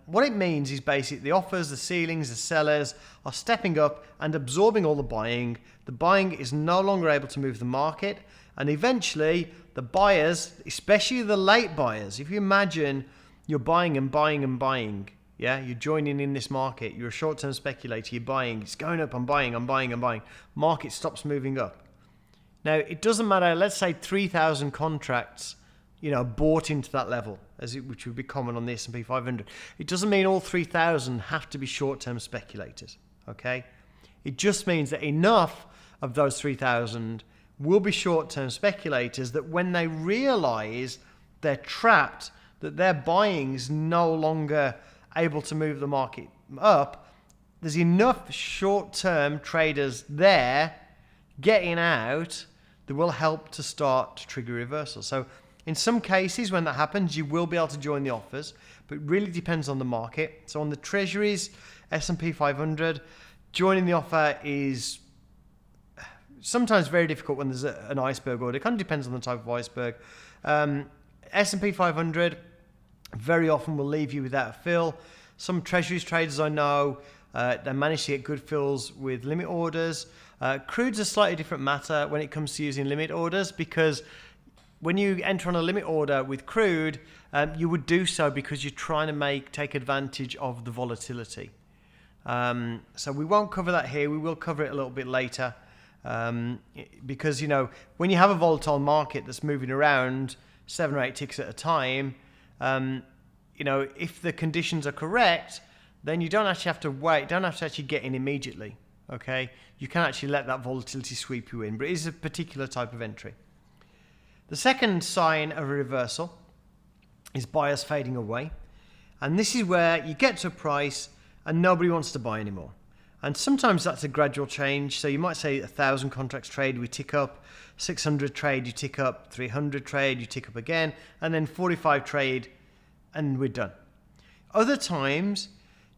What it means is basically the offers, the ceilings, the sellers are stepping up and absorbing all the buying. The buying is no longer able to move the market, and eventually the buyers, especially the late buyers, if you imagine you're buying and buying and buying, yeah, you're joining in this market, you're a short-term speculator, you're buying, it's going up, I'm buying, market stops moving up. Now, it doesn't matter, let's say 3,000 contracts, bought into that level, which would be common on the S&P 500. It doesn't mean all 3,000 have to be short-term speculators, okay? It just means that enough of those 3,000 will be short-term speculators that when they realize they're trapped, that their buying is no longer able to move the market up, there's enough short-term traders there getting out that will help to start to trigger reversal. So in some cases, when that happens, you will be able to join the offers, but it really depends on the market. So on the Treasuries, S&P 500, joining the offer is sometimes very difficult when there's an iceberg order. It kind of depends on the type of iceberg. S&P 500 very often will leave you without a fill. Some Treasuries traders I know, they manage to get good fills with limit orders. Crude's a slightly different matter when it comes to using limit orders, because when you enter on a limit order with crude, you would do so because you're trying to take advantage of the volatility. So we won't cover that here. We will cover it a little bit later, because when you have a volatile market that's moving around 7 or 8 ticks at a time, if the conditions are correct, then you don't actually have to wait. Don't have to actually get in immediately. Okay, you can actually let that volatility sweep you in, but it is a particular type of entry. The second sign of a reversal is buyers fading away. And this is where you get to a price and nobody wants to buy anymore. And sometimes that's a gradual change. So you might say 1,000 contracts trade, we tick up, 600 trade, you tick up, 300 trade, you tick up again, and then 45 trade, and we're done. Other times,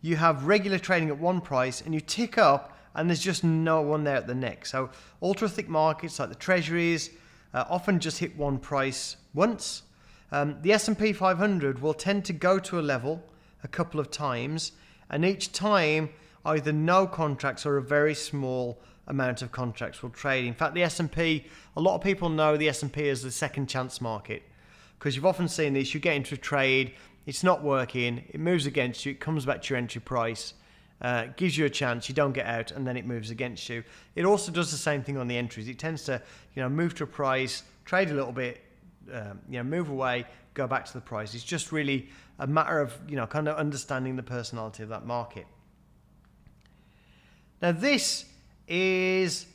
you have regular trading at one price and you tick up and there's just no one there at the next. So ultra thick markets like the Treasuries often just hit one price once. The S&P 500 will tend to go to a level a couple of times, and each time either no contracts or a very small amount of contracts will trade. In fact, the S&P, a lot of people know the S&P as the second chance market, because you've often seen this. You get into a trade, it's not working, it moves against you, it comes back to your entry price, gives you a chance, you don't get out, and then it moves against you. It also does the same thing on the entries. It tends to move to a price, trade a little bit, move away, go back to the price. It's just really a matter of kind of understanding the personality of that market. Now, this is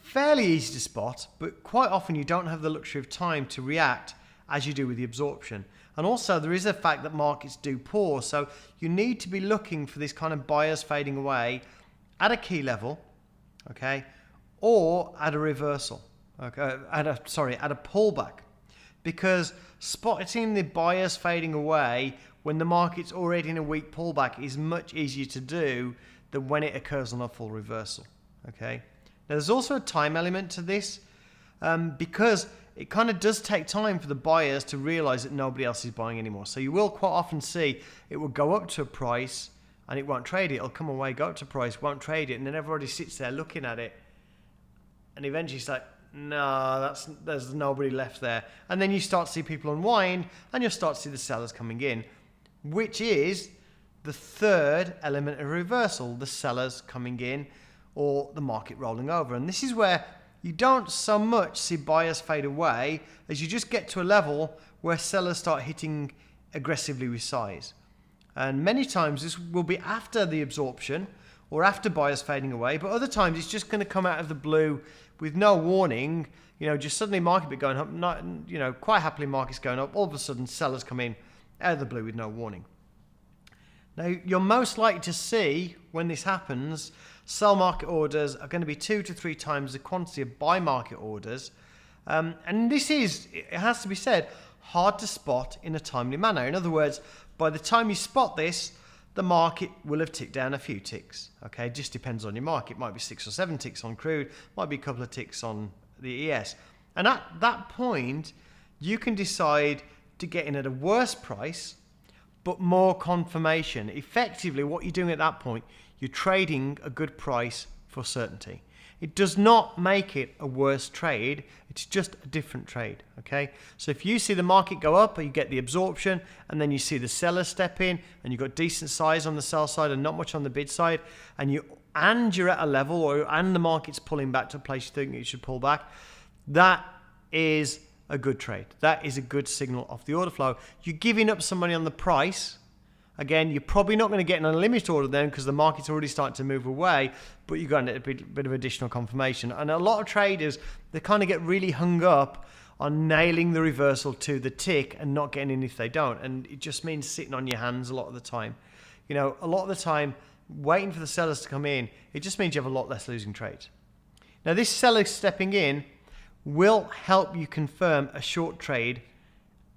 fairly easy to spot, but quite often you don't have the luxury of time to react as you do with the absorption. And also there is a fact that markets do pause, so you need to be looking for this kind of buyers fading away at a key level, okay, or at a reversal, okay, at a pullback, because spotting the buyers fading away when the market's already in a weak pullback is much easier to do than when it occurs on a full reversal. Okay. Now there's also a time element to this, because it kind of does take time for the buyers to realize that nobody else is buying anymore. So you will quite often see it will go up to a price and it won't trade it. It'll come away, go up to a price, won't trade it, and then everybody sits there looking at it, and eventually it's like, no, there's nobody left there. And then you start to see people unwind, and you'll start to see the sellers coming in, which is the third element of reversal, the sellers coming in or the market rolling over. And this is where you don't so much see buyers fade away as you just get to a level where sellers start hitting aggressively with size. And many times this will be after the absorption or after buyers fading away, but other times it's just going to come out of the blue with no warning. Just suddenly market bit going up, not, quite happily markets going up, all of a sudden sellers come in out of the blue with no warning. Now, you're most likely to see when this happens, sell market orders are going to be 2 to 3 times the quantity of buy market orders. And this is, it has to be said, hard to spot in a timely manner. In other words, by the time you spot this, the market will have ticked down a few ticks. Okay, it just depends on your market. It might be 6 or 7 ticks on crude, might be a couple of ticks on the ES. And at that point, you can decide to get in at a worse price, but more confirmation. Effectively, what you're doing at that point, you're trading a good price for certainty. It does not make it a worse trade. It's just a different trade, okay? So if you see the market go up, you get the absorption, and then you see the seller step in, and you've got decent size on the sell side and not much on the bid side, and you're at a level, and the market's pulling back to a place you think it should pull back, that is a good trade. That is a good signal of the order flow. You're giving up some money on the price. Again, you're probably not going to get an unlimited order then because the market's already starting to move away, but you're going to get a bit of additional confirmation. And a lot of traders, they kind of get really hung up on nailing the reversal to the tick and not getting in if they don't. And it just means sitting on your hands a lot of the time. A lot of the time, waiting for the sellers to come in, it just means you have a lot less losing trades. Now, this seller stepping in will help you confirm a short trade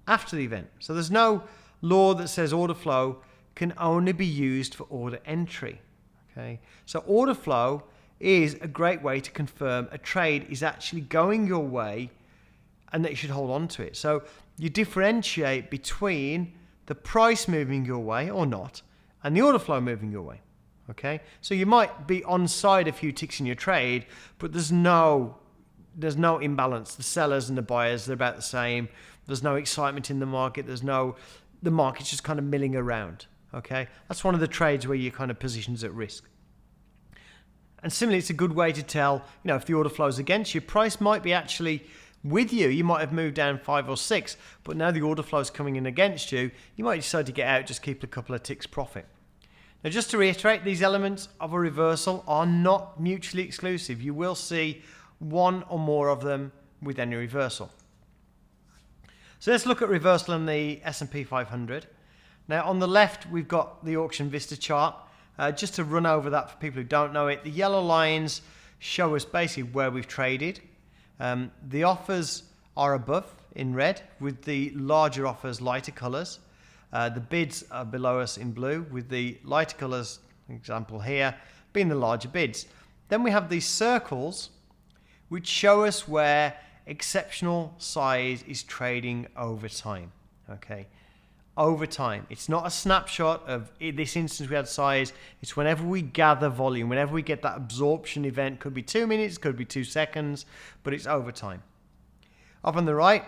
after the event. So there's no law that says order flow can only be used for order entry. Okay, so order flow is a great way to confirm a trade is actually going your way and that you should hold on to it. So you differentiate between the price moving your way or not and the order flow moving your way. Okay, so you might be onside a few ticks in your trade, but there's no imbalance. The sellers and the buyers, they're about the same. There's no excitement in the market. The market's just kind of milling around. Okay, that's one of the trades where your kind of position's at risk. And similarly, it's a good way to tell, if the order flows against you, price might be actually with you. You might have moved down 5 or 6, but now the order flow is coming in against you. You might decide to get out, just keep a couple of ticks profit. Now, just to reiterate, these elements of a reversal are not mutually exclusive. You will see one or more of them with any reversal. So let's look at reversal in the S&P 500. Now, on the left, we've got the Auction Vista chart. Just to run over that for people who don't know it, the yellow lines show us basically where we've traded. The offers are above in red, with the larger offers lighter colours. The bids are below us in blue, with the lighter colours, example here, being the larger bids. Then we have these circles, which show us where exceptional size is trading over time. Okay, over time. It's not a snapshot of, in this instance we had size. It's whenever we gather volume, whenever we get that absorption event. Could be 2 minutes, could be 2 seconds, but it's over time. Up on the right,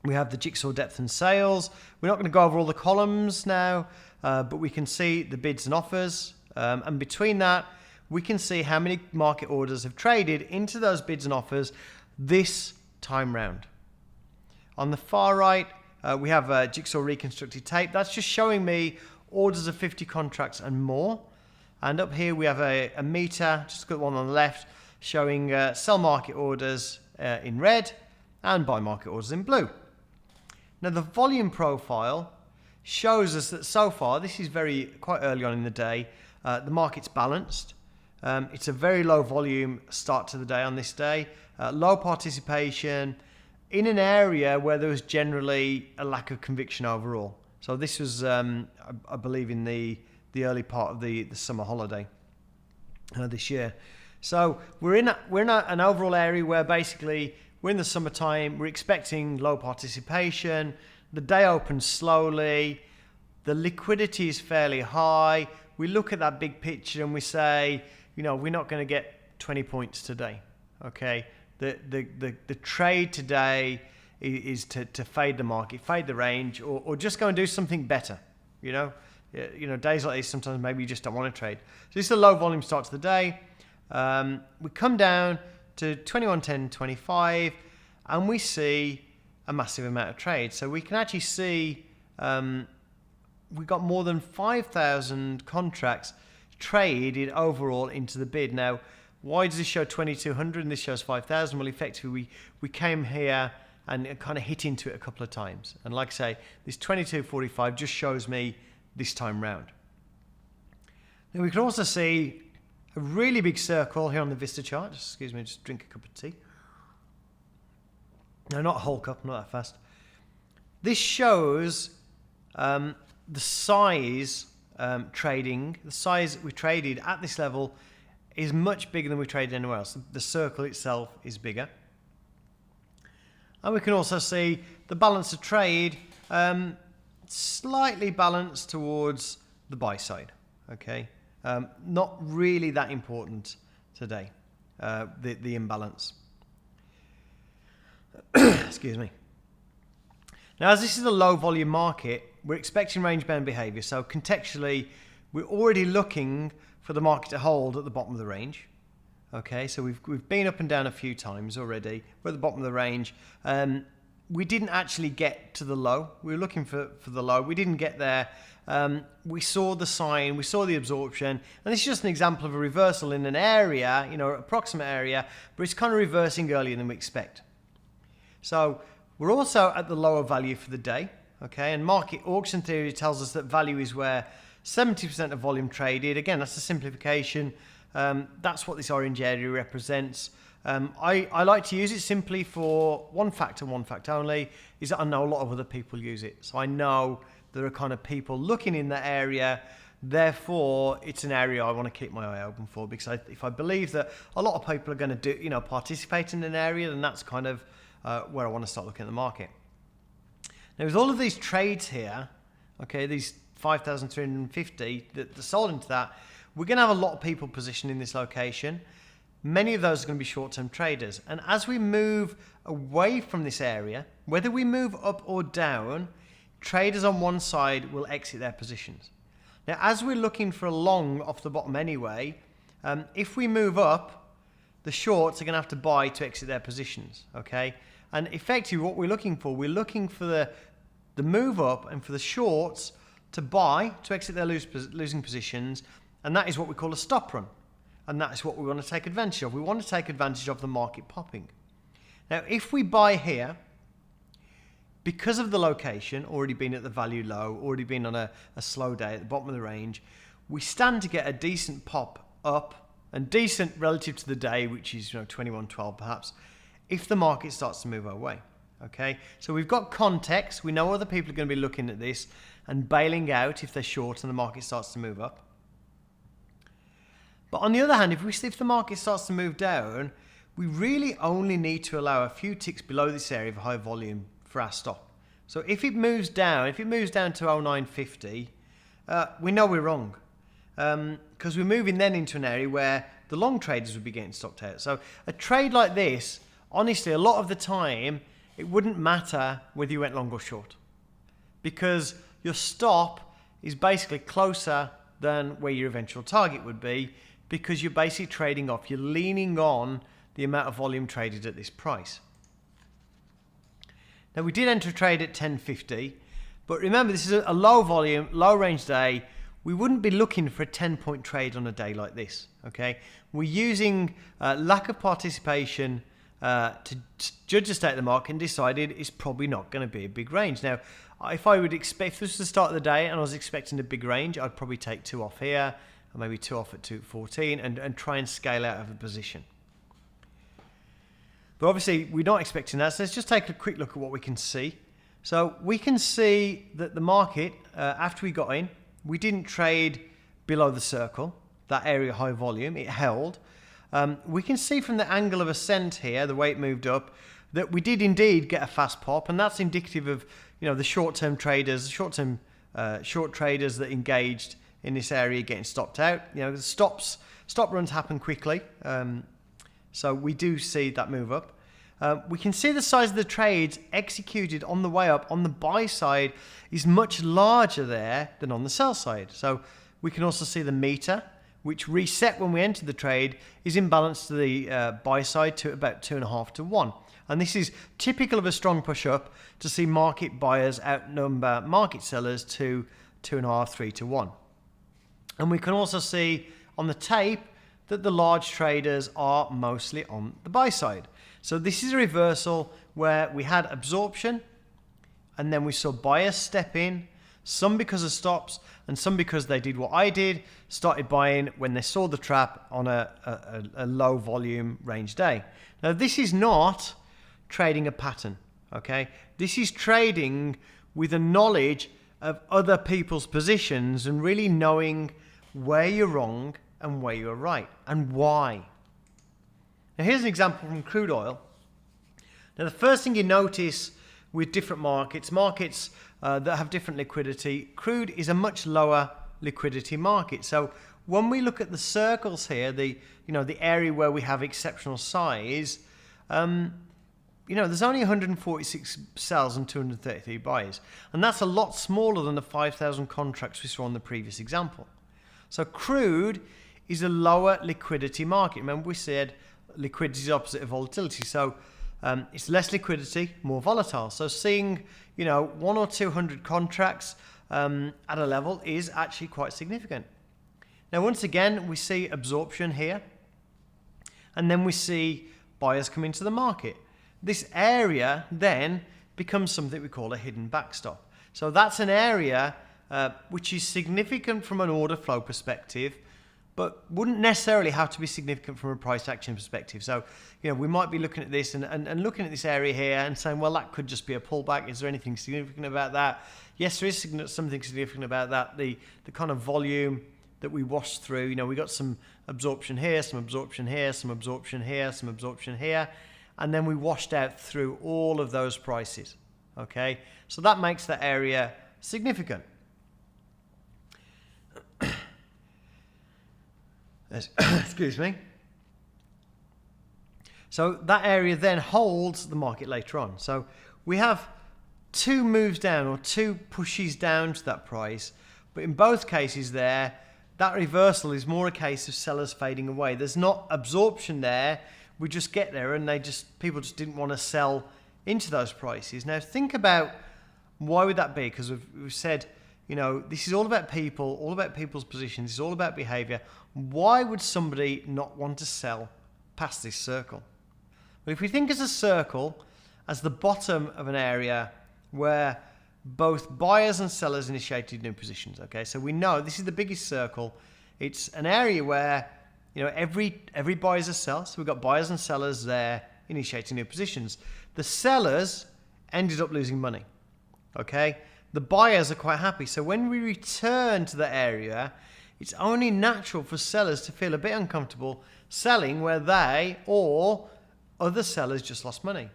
we have the jigsaw depth and sales. We're not going to go over all the columns now, but we can see the bids and offers. And between that, we can see how many market orders have traded into those bids and offers this time round. On the far right, we have a jigsaw reconstructed tape. That's just showing me orders of 50 contracts and more. And up here we have a meter, just got one on the left, showing sell market orders in red and buy market orders in blue. Now the volume profile shows us that so far, this is quite early on in the day, the market's balanced. It's a very low volume start to the day on this day, low participation in an area where there was generally a lack of conviction overall. So this was, I believe, in the early part of the summer holiday this year. So we're in an overall area where basically we're in the summertime, we're expecting low participation, the day opens slowly, the liquidity is fairly high. We look at that big picture and we say, we're not going to get 20 points today. Okay, the trade today is to fade the market, fade the range, or just go and do something better. Days like this, sometimes maybe you just don't want to trade. So this is a low volume start to the day. We come down to 21.10.25 and we see a massive amount of trade. So we can actually see we've got more than 5,000 contracts traded overall into the bid. Now, why does this show 2200 and this shows 5000? Well, effectively, we came here and kind of hit into it a couple of times. And like I say, this 2245 just shows me this time round. Now, we can also see a really big circle here on the Vista chart. Excuse me, just drink a cup of tea. No, not a whole cup, not that fast. This shows the size trading. The size we traded at this level is much bigger than we traded anywhere else. The circle itself is bigger. And we can also see the balance of trade slightly balanced towards the buy side. Okay, not really that important today, the imbalance. Excuse me. Now, as this is a low volume market, we're expecting range bound behavior. So contextually, we're already looking for the market to hold at the bottom of the range. Okay, so we've been up and down a few times already. We're at the bottom of the range. We didn't actually get to the low. We were looking for the low. We didn't get there. We saw the sign, we saw the absorption, and this is just an example of a reversal in an area, approximate area, but it's kind of reversing earlier than we expect. So we're also at the lower value for the day. Okay, and market auction theory tells us that value is where 70% of volume traded. Again, that's a simplification. That's what this orange area represents. I like to use it simply for one fact and one fact only, is that I know a lot of other people use it. So I know there are kind of people looking in that area. Therefore, it's an area I want to keep my eye open for, because if I believe that a lot of people are going to participate in an area, then that's kind of where I want to start looking at the market. Now, with all of these trades here, okay, these 5,350 that are sold into that, we're going to have a lot of people positioned in this location. Many of those are going to be short-term traders. And as we move away from this area, whether we move up or down, traders on one side will exit their positions. Now, as we're looking for a long off the bottom anyway, if we move up, the shorts are going to have to buy to exit their positions, okay? And effectively what we're looking for the move up and for the shorts to buy to exit their losing positions, and that is what we call a stop run. And that is what we want to take advantage of. We want to take advantage of the market popping. Now, if we buy here, because of the location, already been at the value low, already been on a slow day at the bottom of the range, we stand to get a decent pop up, and decent relative to the day, which is 21.12 perhaps, if the market starts to move our way. Okay, so we've got context. We know other people are going to be looking at this and bailing out if they're short and the market starts to move up. But on the other hand, if the market starts to move down, we really only need to allow a few ticks below this area of high volume for our stop. So if it moves down to 0950, we know we're wrong, because we're moving then into an area where the long traders would be getting stopped out. So a trade like this, honestly, a lot of the time, it wouldn't matter whether you went long or short, because your stop is basically closer than where your eventual target would be, because you're basically trading off. You're leaning on the amount of volume traded at this price. Now, we did enter a trade at 10.50, but remember, this is a low volume, low range day. We wouldn't be looking for a 10-point trade on a day like this, okay? We're using lack of participation to judge the state of the market, and decided it's probably not going to be a big range. Now, if this was the start of the day and I was expecting a big range, I'd probably take 2 off here, or maybe 2 off at 214, and try and scale out of the position. But obviously, we're not expecting that, so let's just take a quick look at what we can see. So we can see that the market, after we got in, we didn't trade below the circle, that area high volume, it held. We can see from the angle of ascent here, the way it moved up, that we did indeed get a fast pop, and that's indicative of the short-term traders, short traders that engaged in this area getting stopped out. The stop runs happen quickly, so we do see that move up. We can see the size of the trades executed on the way up on the buy side is much larger there than on the sell side. So we can also see the meter, which reset when we entered the trade, is in balance to the buy side to about 2.5 to 1. And this is typical of a strong push up to see market buyers outnumber market sellers to 2.5, 3 to 1. And we can also see on the tape that the large traders are mostly on the buy side. So this is a reversal where we had absorption and then we saw buyers step in, some because of stops and some because they did what I did, started buying when they saw the trap on a low volume range day. Now this is not trading a pattern, okay? This is trading with a knowledge of other people's positions and really knowing where you're wrong and where you're right and why. Now here's an example from crude oil. Now the first thing you notice with different markets that have different liquidity, crude is a much lower liquidity market. So when we look at the circles here, the area where we have exceptional size, there's only 146 sells and 233 buys, and that's a lot smaller than the 5,000 contracts we saw on the previous example. So crude is a lower liquidity market. Remember we said liquidity is opposite of volatility. So it's less liquidity, more volatile. So seeing 1 or 200 contracts at a level is actually quite significant. Now once again we see absorption here, and then we see buyers come into the market. This area then becomes something we call a hidden backstop. So that's an area which is significant from an order flow perspective, but wouldn't necessarily have to be significant from a price action perspective. So, we might be looking at this and looking at this area here and saying, well, that could just be a pullback. Is there anything significant about that? Yes, there is something significant about that. The kind of volume that we washed through, we got some absorption here, some absorption here, some absorption here, some absorption here, and then we washed out through all of those prices, okay? So that makes that area significant. Excuse me. So that area then holds the market later on. So we have two moves down or two pushes down to that price, but in both cases there, that reversal is more a case of sellers fading away. There's not absorption there. We just get there and people just didn't want to sell into those prices. Now think about why would that be? Because we've said, this is all about people, all about people's positions, it's all about behavior. Why would somebody not want to sell past this circle? Well, if we think as a circle, as the bottom of an area where both buyers and sellers initiated new positions, okay? So we know this is the biggest circle. It's an area where, every buyer is a seller. So we've got buyers and sellers there initiating new positions. The sellers ended up losing money, okay? The buyers are quite happy. So when we return to the area, it's only natural for sellers to feel a bit uncomfortable selling where they or other sellers just lost money.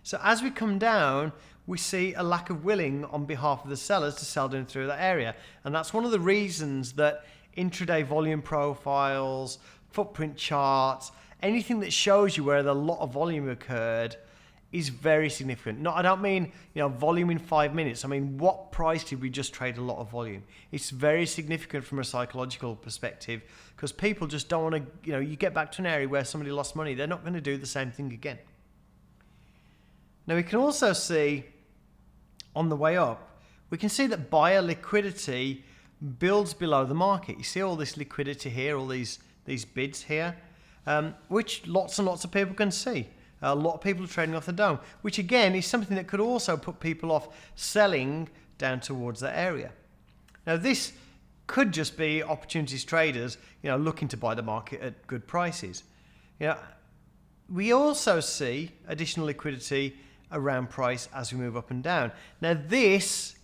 So as we come down, we see a lack of willing on behalf of the sellers to sell down through that area. And that's one of the reasons that intraday volume profiles, footprint charts, anything that shows you where a lot of volume occurred is very significant. I don't mean, volume in 5 minutes. I mean, what price did we just trade a lot of volume? It's very significant from a psychological perspective because people just don't want to, you get back to an area where somebody lost money, they're not going to do the same thing again. Now we can also see on the way up, we can see that buyer liquidity builds below the market. You see all this liquidity here, all these bids here, which lots and lots of people can see. A lot of people are trading off the dome, which again is something that could also put people off selling down towards that area. Now this could just be opportunities traders, looking to buy the market at good prices. We also see additional liquidity around price as we move up and down. Now this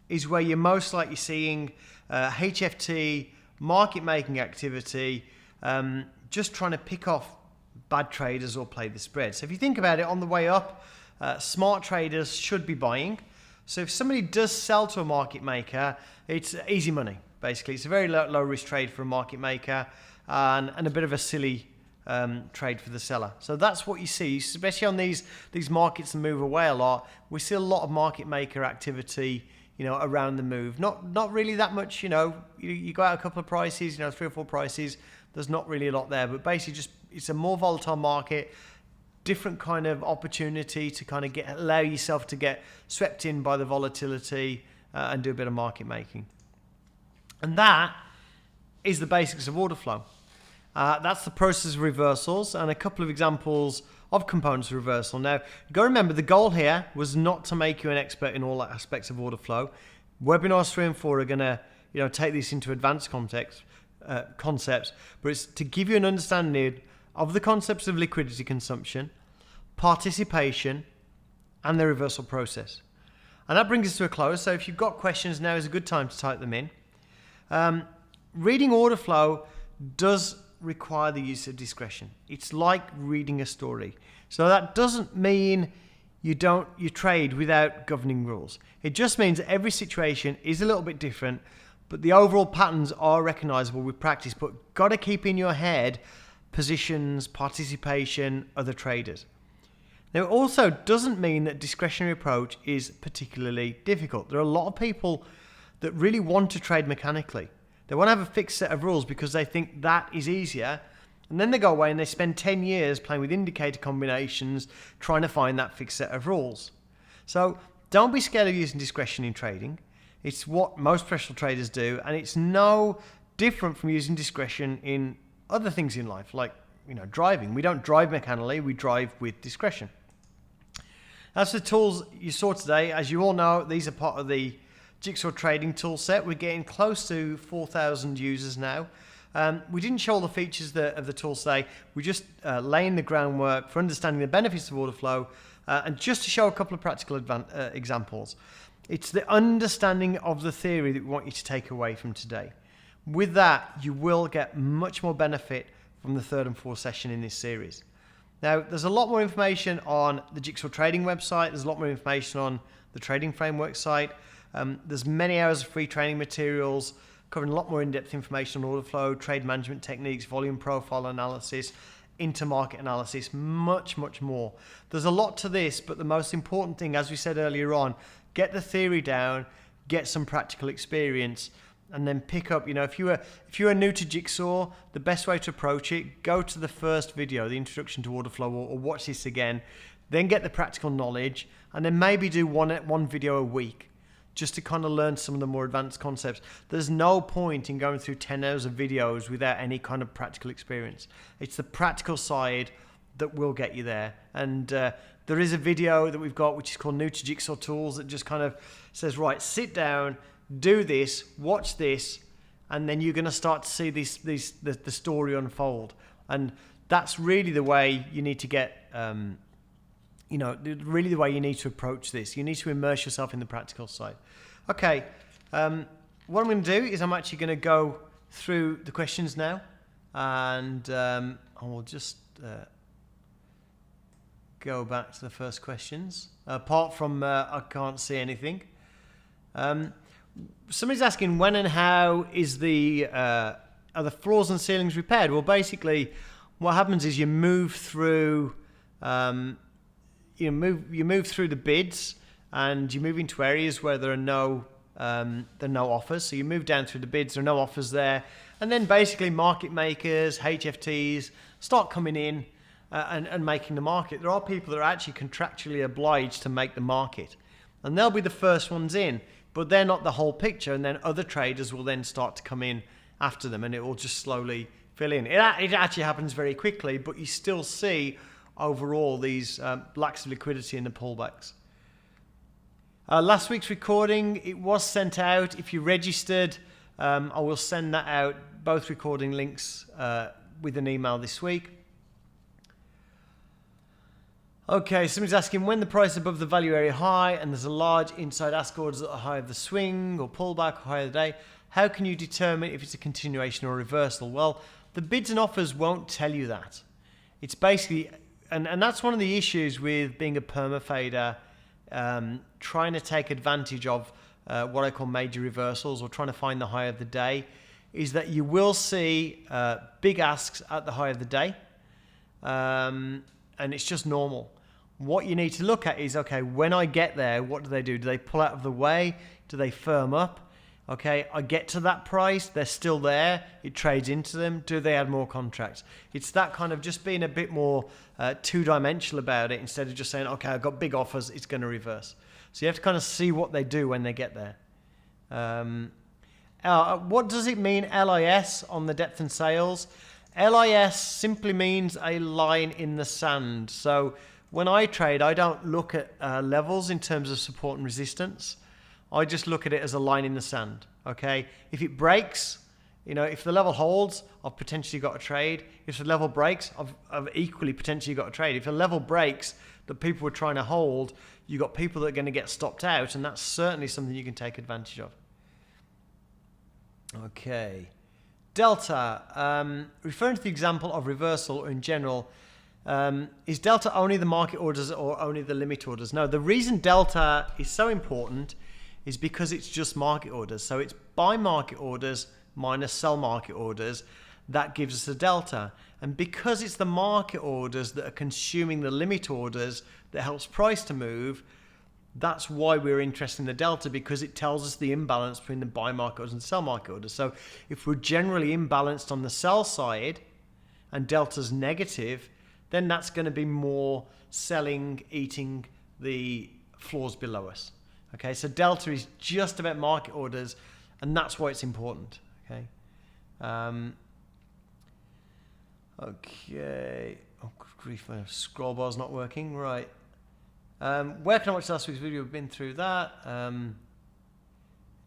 is where you're most likely seeing HFT, market making activity, just trying to pick off bad traders or play the spread. So if you think about it, on the way up, smart traders should be buying. So if somebody does sell to a market maker, it's easy money, basically. It's a very low risk trade for a market maker and a bit of a silly trade for the seller. So that's what you see, especially on these markets that move away a lot. We see a lot of market maker activity, around the move. Not really that much, you go out a couple of prices, 3 or 4 prices. There's not really a lot there, but basically just it's a more volatile market, different kind of opportunity to kind of allow yourself to get swept in by the volatility and do a bit of market making. And that is the basics of order flow. That's the process of reversals and a couple of examples of components of reversal. Now, you've got to remember the goal here was not to make you an expert in all aspects of order flow. Webinars 3 and 4 are going to take this into advanced concepts, but it's to give you an understanding of the concepts of liquidity consumption, participation, and the reversal process. And that brings us to a close. So if you've got questions, now is a good time to type them in. Reading order flow does require the use of discretion. It's like reading a story. So that doesn't mean you trade without governing rules. It just means that every situation is a little bit different, but the overall patterns are recognizable with practice. But got to keep in your head positions, participation, other traders. Now, it also doesn't mean that discretionary approach is particularly difficult. There are a lot of people that really want to trade mechanically. They want to have a fixed set of rules because they think that is easier. And then they go away and they spend 10 years playing with indicator combinations, trying to find that fixed set of rules. So don't be scared of using discretion in trading. It's what most professional traders do, and it's no different from using discretion in other things in life, like driving. We don't drive mechanically, we drive with discretion. That's the tools you saw today. As you all know, these are part of the Jigsaw trading tool set. We're getting close to 4,000 users now. We didn't show all the features of the tool today. We're just laying the groundwork for understanding the benefits of order flow, and just to show a couple of practical examples. It's the understanding of the theory that we want you to take away from today. With that, you will get much more benefit from the third and fourth session in this series. Now, there's a lot more information on the Jigsaw Trading website. There's a lot more information on the Trading Framework site. There's many hours of free training materials covering a lot more in-depth information on order flow, trade management techniques, volume profile analysis, intermarket analysis, much, much more. There's a lot to this, but the most important thing, as we said earlier on, get the theory down, get some practical experience, and then pick up, if you are new to Jigsaw, the best way to approach it, go to the first video, the introduction to order flow, or watch this again, then get the practical knowledge, and then maybe do one video a week, just to kind of learn some of the more advanced concepts. There's no point in going through 10 hours of videos without any kind of practical experience. It's the practical side that will get you there. And there is a video that we've got which is called New to Jigsaw Tools that just kind of says, right, sit down, do this, watch this, and then you're going to start to see the story unfold. And that's really the way you need to get, really the way you need to approach this. You need to immerse yourself in the practical side. Okay, what I'm going to do is I'm actually going to go through the questions now, and I will just go back to the first questions. Apart from I can't see anything. Somebody's asking when and how is are the floors and ceilings repaired? Well, basically, what happens is you move through. You move through the bids, and you move into areas where there are no offers. So you move down through the bids, there are no offers there, and then basically market makers, HFTs start coming in and making the market. There are people that are actually contractually obliged to make the market, and they'll be the first ones in, but they're not the whole picture. And then other traders will then start to come in after them, and it will just slowly fill in. It actually happens very quickly, but you still see overall these lacks of liquidity in the pullbacks. Last week's recording, it was sent out. If you registered, I will send that out, both recording links with an email this week. Okay, somebody's asking when the price is above the value area high and there's a large inside ask orders at the high of the swing or pullback or high of the day, how can you determine if it's a continuation or a reversal? Well, the bids and offers won't tell you that. It's basically, and that's one of the issues with being a perma-fader, trying to take advantage of what I call major reversals or trying to find the high of the day, is that you will see big asks at the high of the day, and it's just normal. What you need to look at is, okay, when I get there, what do? Do they pull out of the way? Do they firm up? Okay, I get to that price, they're still there, it trades into them. Do they add more contracts? It's that kind of just being a bit more two-dimensional about it instead of just saying, okay, I've got big offers, it's going to reverse. So you have to kind of see what they do when they get there. What does it mean, LIS, on the depth and sales? LIS simply means a line in the sand. So when I trade, I don't look at levels in terms of support and resistance. I just look at it as a line in the sand. Okay, if it breaks, if the level holds, I've potentially got a trade. If the level breaks, I've equally potentially got a trade. If the level breaks that people were trying to hold, you've got people that are going to get stopped out, and that's certainly something you can take advantage of. Okay, delta, referring to the example of reversal or in general, is delta only the market orders or only the limit orders? No, the reason delta is so important is because it's just market orders. So it's buy market orders minus sell market orders. That gives us a delta. And because it's the market orders that are consuming the limit orders that helps price to move, that's why we're interested in the delta, because it tells us the imbalance between the buy market orders and sell market orders. So if we're generally imbalanced on the sell side and delta's negative, then that's going to be more selling eating the floors below us. Okay, so delta is just about market orders, and that's why it's important. Okay. Okay. Oh, good grief, my scroll bar's not working. Right. Where can I watch last week's video? We've been through that.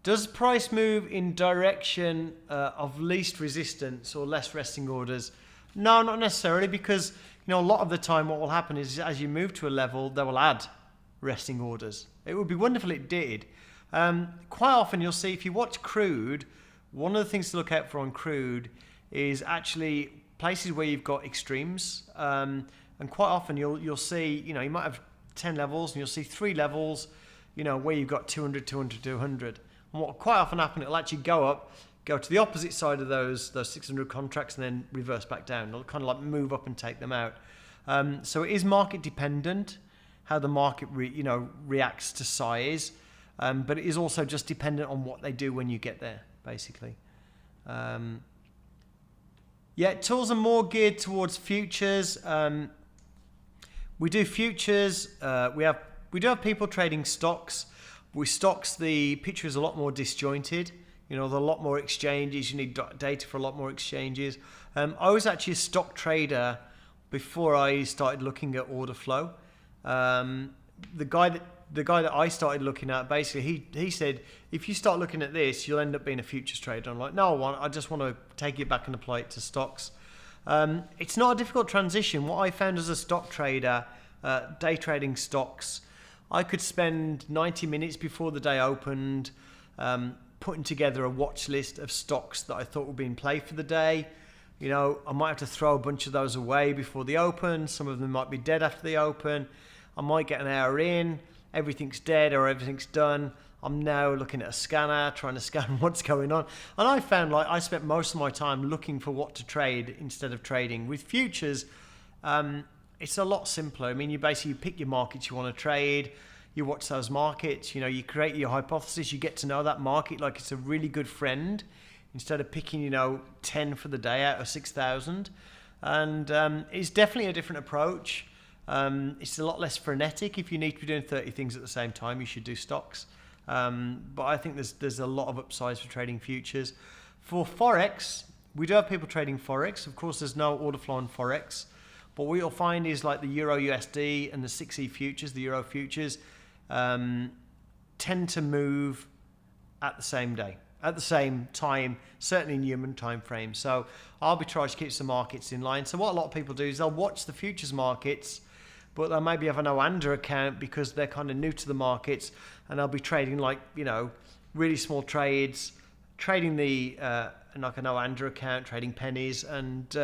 Does price move in direction of least resistance or less resting orders? No, not necessarily, because a lot of the time what will happen is as you move to a level, they will add resting orders. It would be wonderful if it did. Quite often you'll see, if you watch crude, one of the things to look out for on crude is actually places where you've got extremes. And quite often you'll see, you might have 10 levels and you'll see 3 levels, where you've got 200, 200, 200. And what quite often happen, it'll actually go to the opposite side of those 600 contracts and then reverse back down. It'll kind of like move up and take them out. So it is market dependent, how the market reacts to size, but it is also just dependent on what they do when you get there, basically. Yeah, tools are more geared towards futures. We do futures. We do have people trading stocks. With stocks, the picture is a lot more disjointed. There are a lot more exchanges. You need data for a lot more exchanges. I was actually a stock trader before I started looking at order flow. The guy that I started looking at, basically, he said, if you start looking at this, you'll end up being a futures trader. I'm like, no, I just want to take it back and apply it to stocks. It's not a difficult transition. What I found as a stock trader, day trading stocks, I could spend 90 minutes before the day opened, putting together a watch list of stocks that I thought would be in play for the day. I might have to throw a bunch of those away before the open. Some of them might be dead after the open. I might get an hour in, everything's dead or everything's done. I'm now looking at a scanner, trying to scan what's going on. And I found I spent most of my time looking for what to trade instead of trading. With futures, it's a lot simpler. I mean, you pick your markets you want to trade, you watch those markets, you create your hypothesis, you get to know that market like it's a really good friend instead of picking, 10 for the day out of 6,000. And it's definitely a different approach. It's a lot less frenetic. If you need to be doing 30 things at the same time, you should do stocks. But I think there's a lot of upsides for trading futures. For Forex, we do have people trading Forex. Of course, there's no order flow on Forex. But what you'll find is like the Euro USD and the 6E futures, the Euro futures, tend to move at the same day, at the same time, certainly in human time frame. So arbitrage keeps the markets in line. So what a lot of people do is they'll watch the futures markets, but they'll maybe have an OANDA account because they're kind of new to the markets, and they'll be trading really small trades, trading the like an OANDA account, trading pennies, and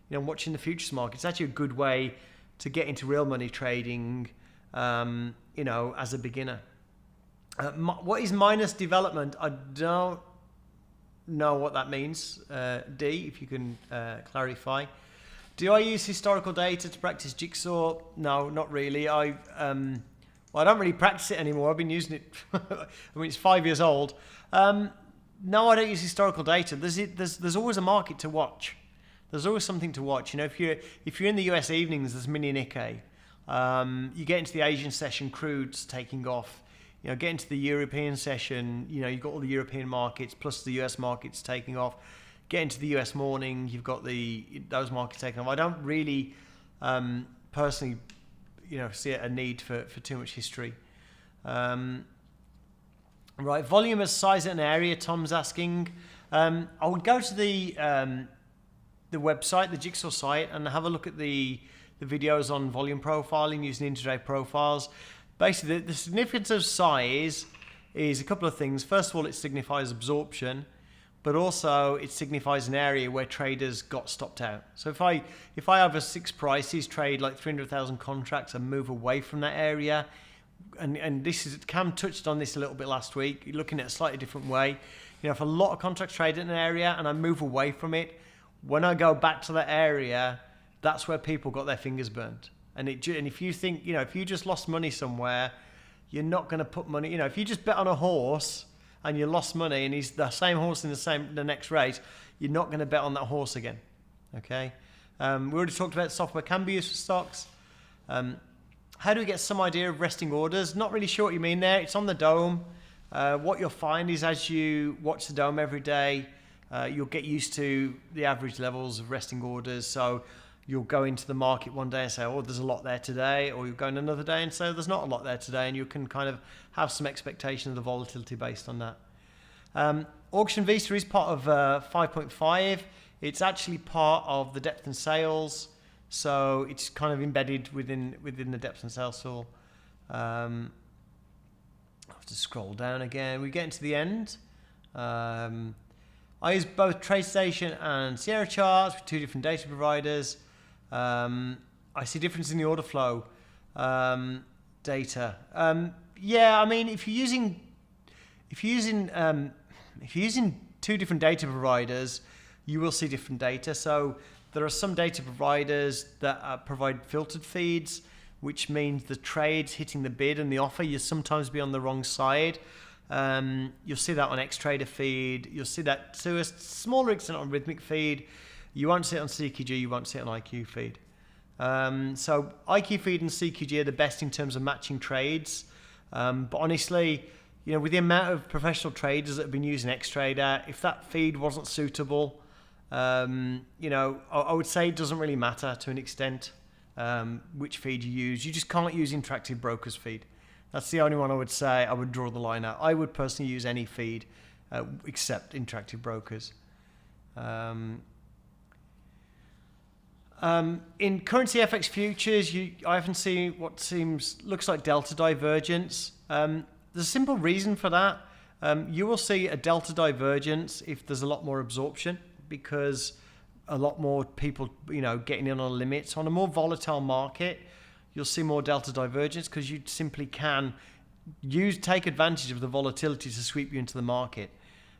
watching the futures market. It's actually a good way to get into real money trading, as a beginner. What is minus development? I don't know what that means. D, if you can clarify. Do I use historical data to practice jigsaw? No, not really. I don't really practice it anymore. I've been using it. It's 5 years old. No, I don't use historical data. There's always a market to watch. There's always something to watch. If you're in the US evenings, there's mini Nikkei. You get into the Asian session, crude's taking off. get into the European session, you've got all the European markets plus the US markets taking off. Get into the US morning, you've got those markets taking off. I don't really personally, see a need for too much history. Right, volume as size and area, Tom's asking. I would go to the website, the Jigsaw site, and have a look at the videos on volume profiling using intraday profiles. Basically, the significance of size is a couple of things. First of all, it signifies absorption, but also it signifies an area where traders got stopped out. So if I have a 6 prices, trade like 300,000 contracts and move away from that area, and this is, Cam touched on this a little bit last week, looking at a slightly different way. If a lot of contracts trade in an area and I move away from it, when I go back to that area, that's where people got their fingers burnt. And if you think, if you just lost money somewhere, you're not going to put money, if you just bet on a horse and you lost money and he's the same horse in the next race, you're not going to bet on that horse again. Okay. We already talked about software can be used for stocks. How do we get some idea of resting orders? Not really sure what you mean there. It's on the dome. What you'll find is as you watch the dome every day, you'll get used to the average levels of resting orders. So you'll go into the market one day and say, oh, there's a lot there today. Or you'll go in another day and say, there's not a lot there today. And you can kind of have some expectation of the volatility based on that. Auction Vista is part of 5.5. It's actually part of the depth and sales. So it's kind of embedded within the depth and sales tool. I have to scroll down again. We get into the end. I use both TradeStation and Sierra charts with 2 different data providers. I see difference in the order flow data. Yeah, I mean, if you're using 2 different data providers, you will see different data. So there are some data providers that provide filtered feeds, which means the trades hitting the bid and the offer, you sometimes be on the wrong side. You'll see that on Xtrader feed. You'll see that to a smaller extent on Rhythmic feed. You won't see it on CQG. You won't see it on IQ feed. So IQ feed and CQG are the best in terms of matching trades. But honestly, with the amount of professional traders that have been using Xtrader, if that feed wasn't suitable, I would say it doesn't really matter to an extent which feed you use. You just can't use Interactive Brokers feed. That's the only one I would say I would draw the line at. I would personally use any feed except Interactive Brokers. In currency FX futures, I often see what looks like delta divergence. There's a simple reason for that. You will see a delta divergence if there's a lot more absorption, because a lot more people, getting in on limits. On a more volatile market, you'll see more delta divergence because you simply can take advantage of the volatility to sweep you into the market.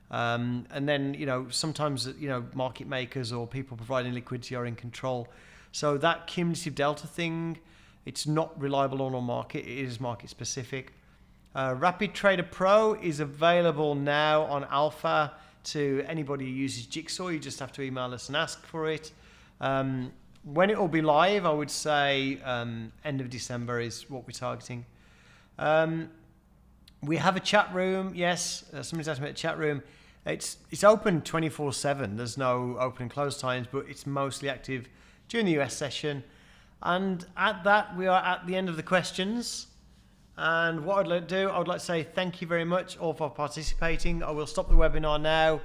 And then, sometimes, market makers or people providing liquidity are in control. So that cumulative delta thing, it's not reliable on a market. It is market specific. Rapid Trader Pro is available now on alpha to anybody who uses Jigsaw. You just have to email us and ask for it. When it will be live, I would say end of December is what we're targeting. We have a chat room. Yes, somebody's asked me about a chat room. It's open 24/7. There's no open and close times, but it's mostly active during the US session. And at that, we are at the end of the questions. And what I'd like to do, I would like to say thank you very much all for participating. I will stop the webinar now.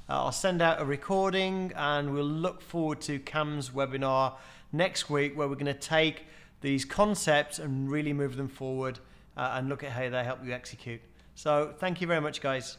I'll send out a recording and we'll look forward to Cam's webinar next week, where we're going to take these concepts and really move them forward and look at how they help you execute. So thank you very much, guys.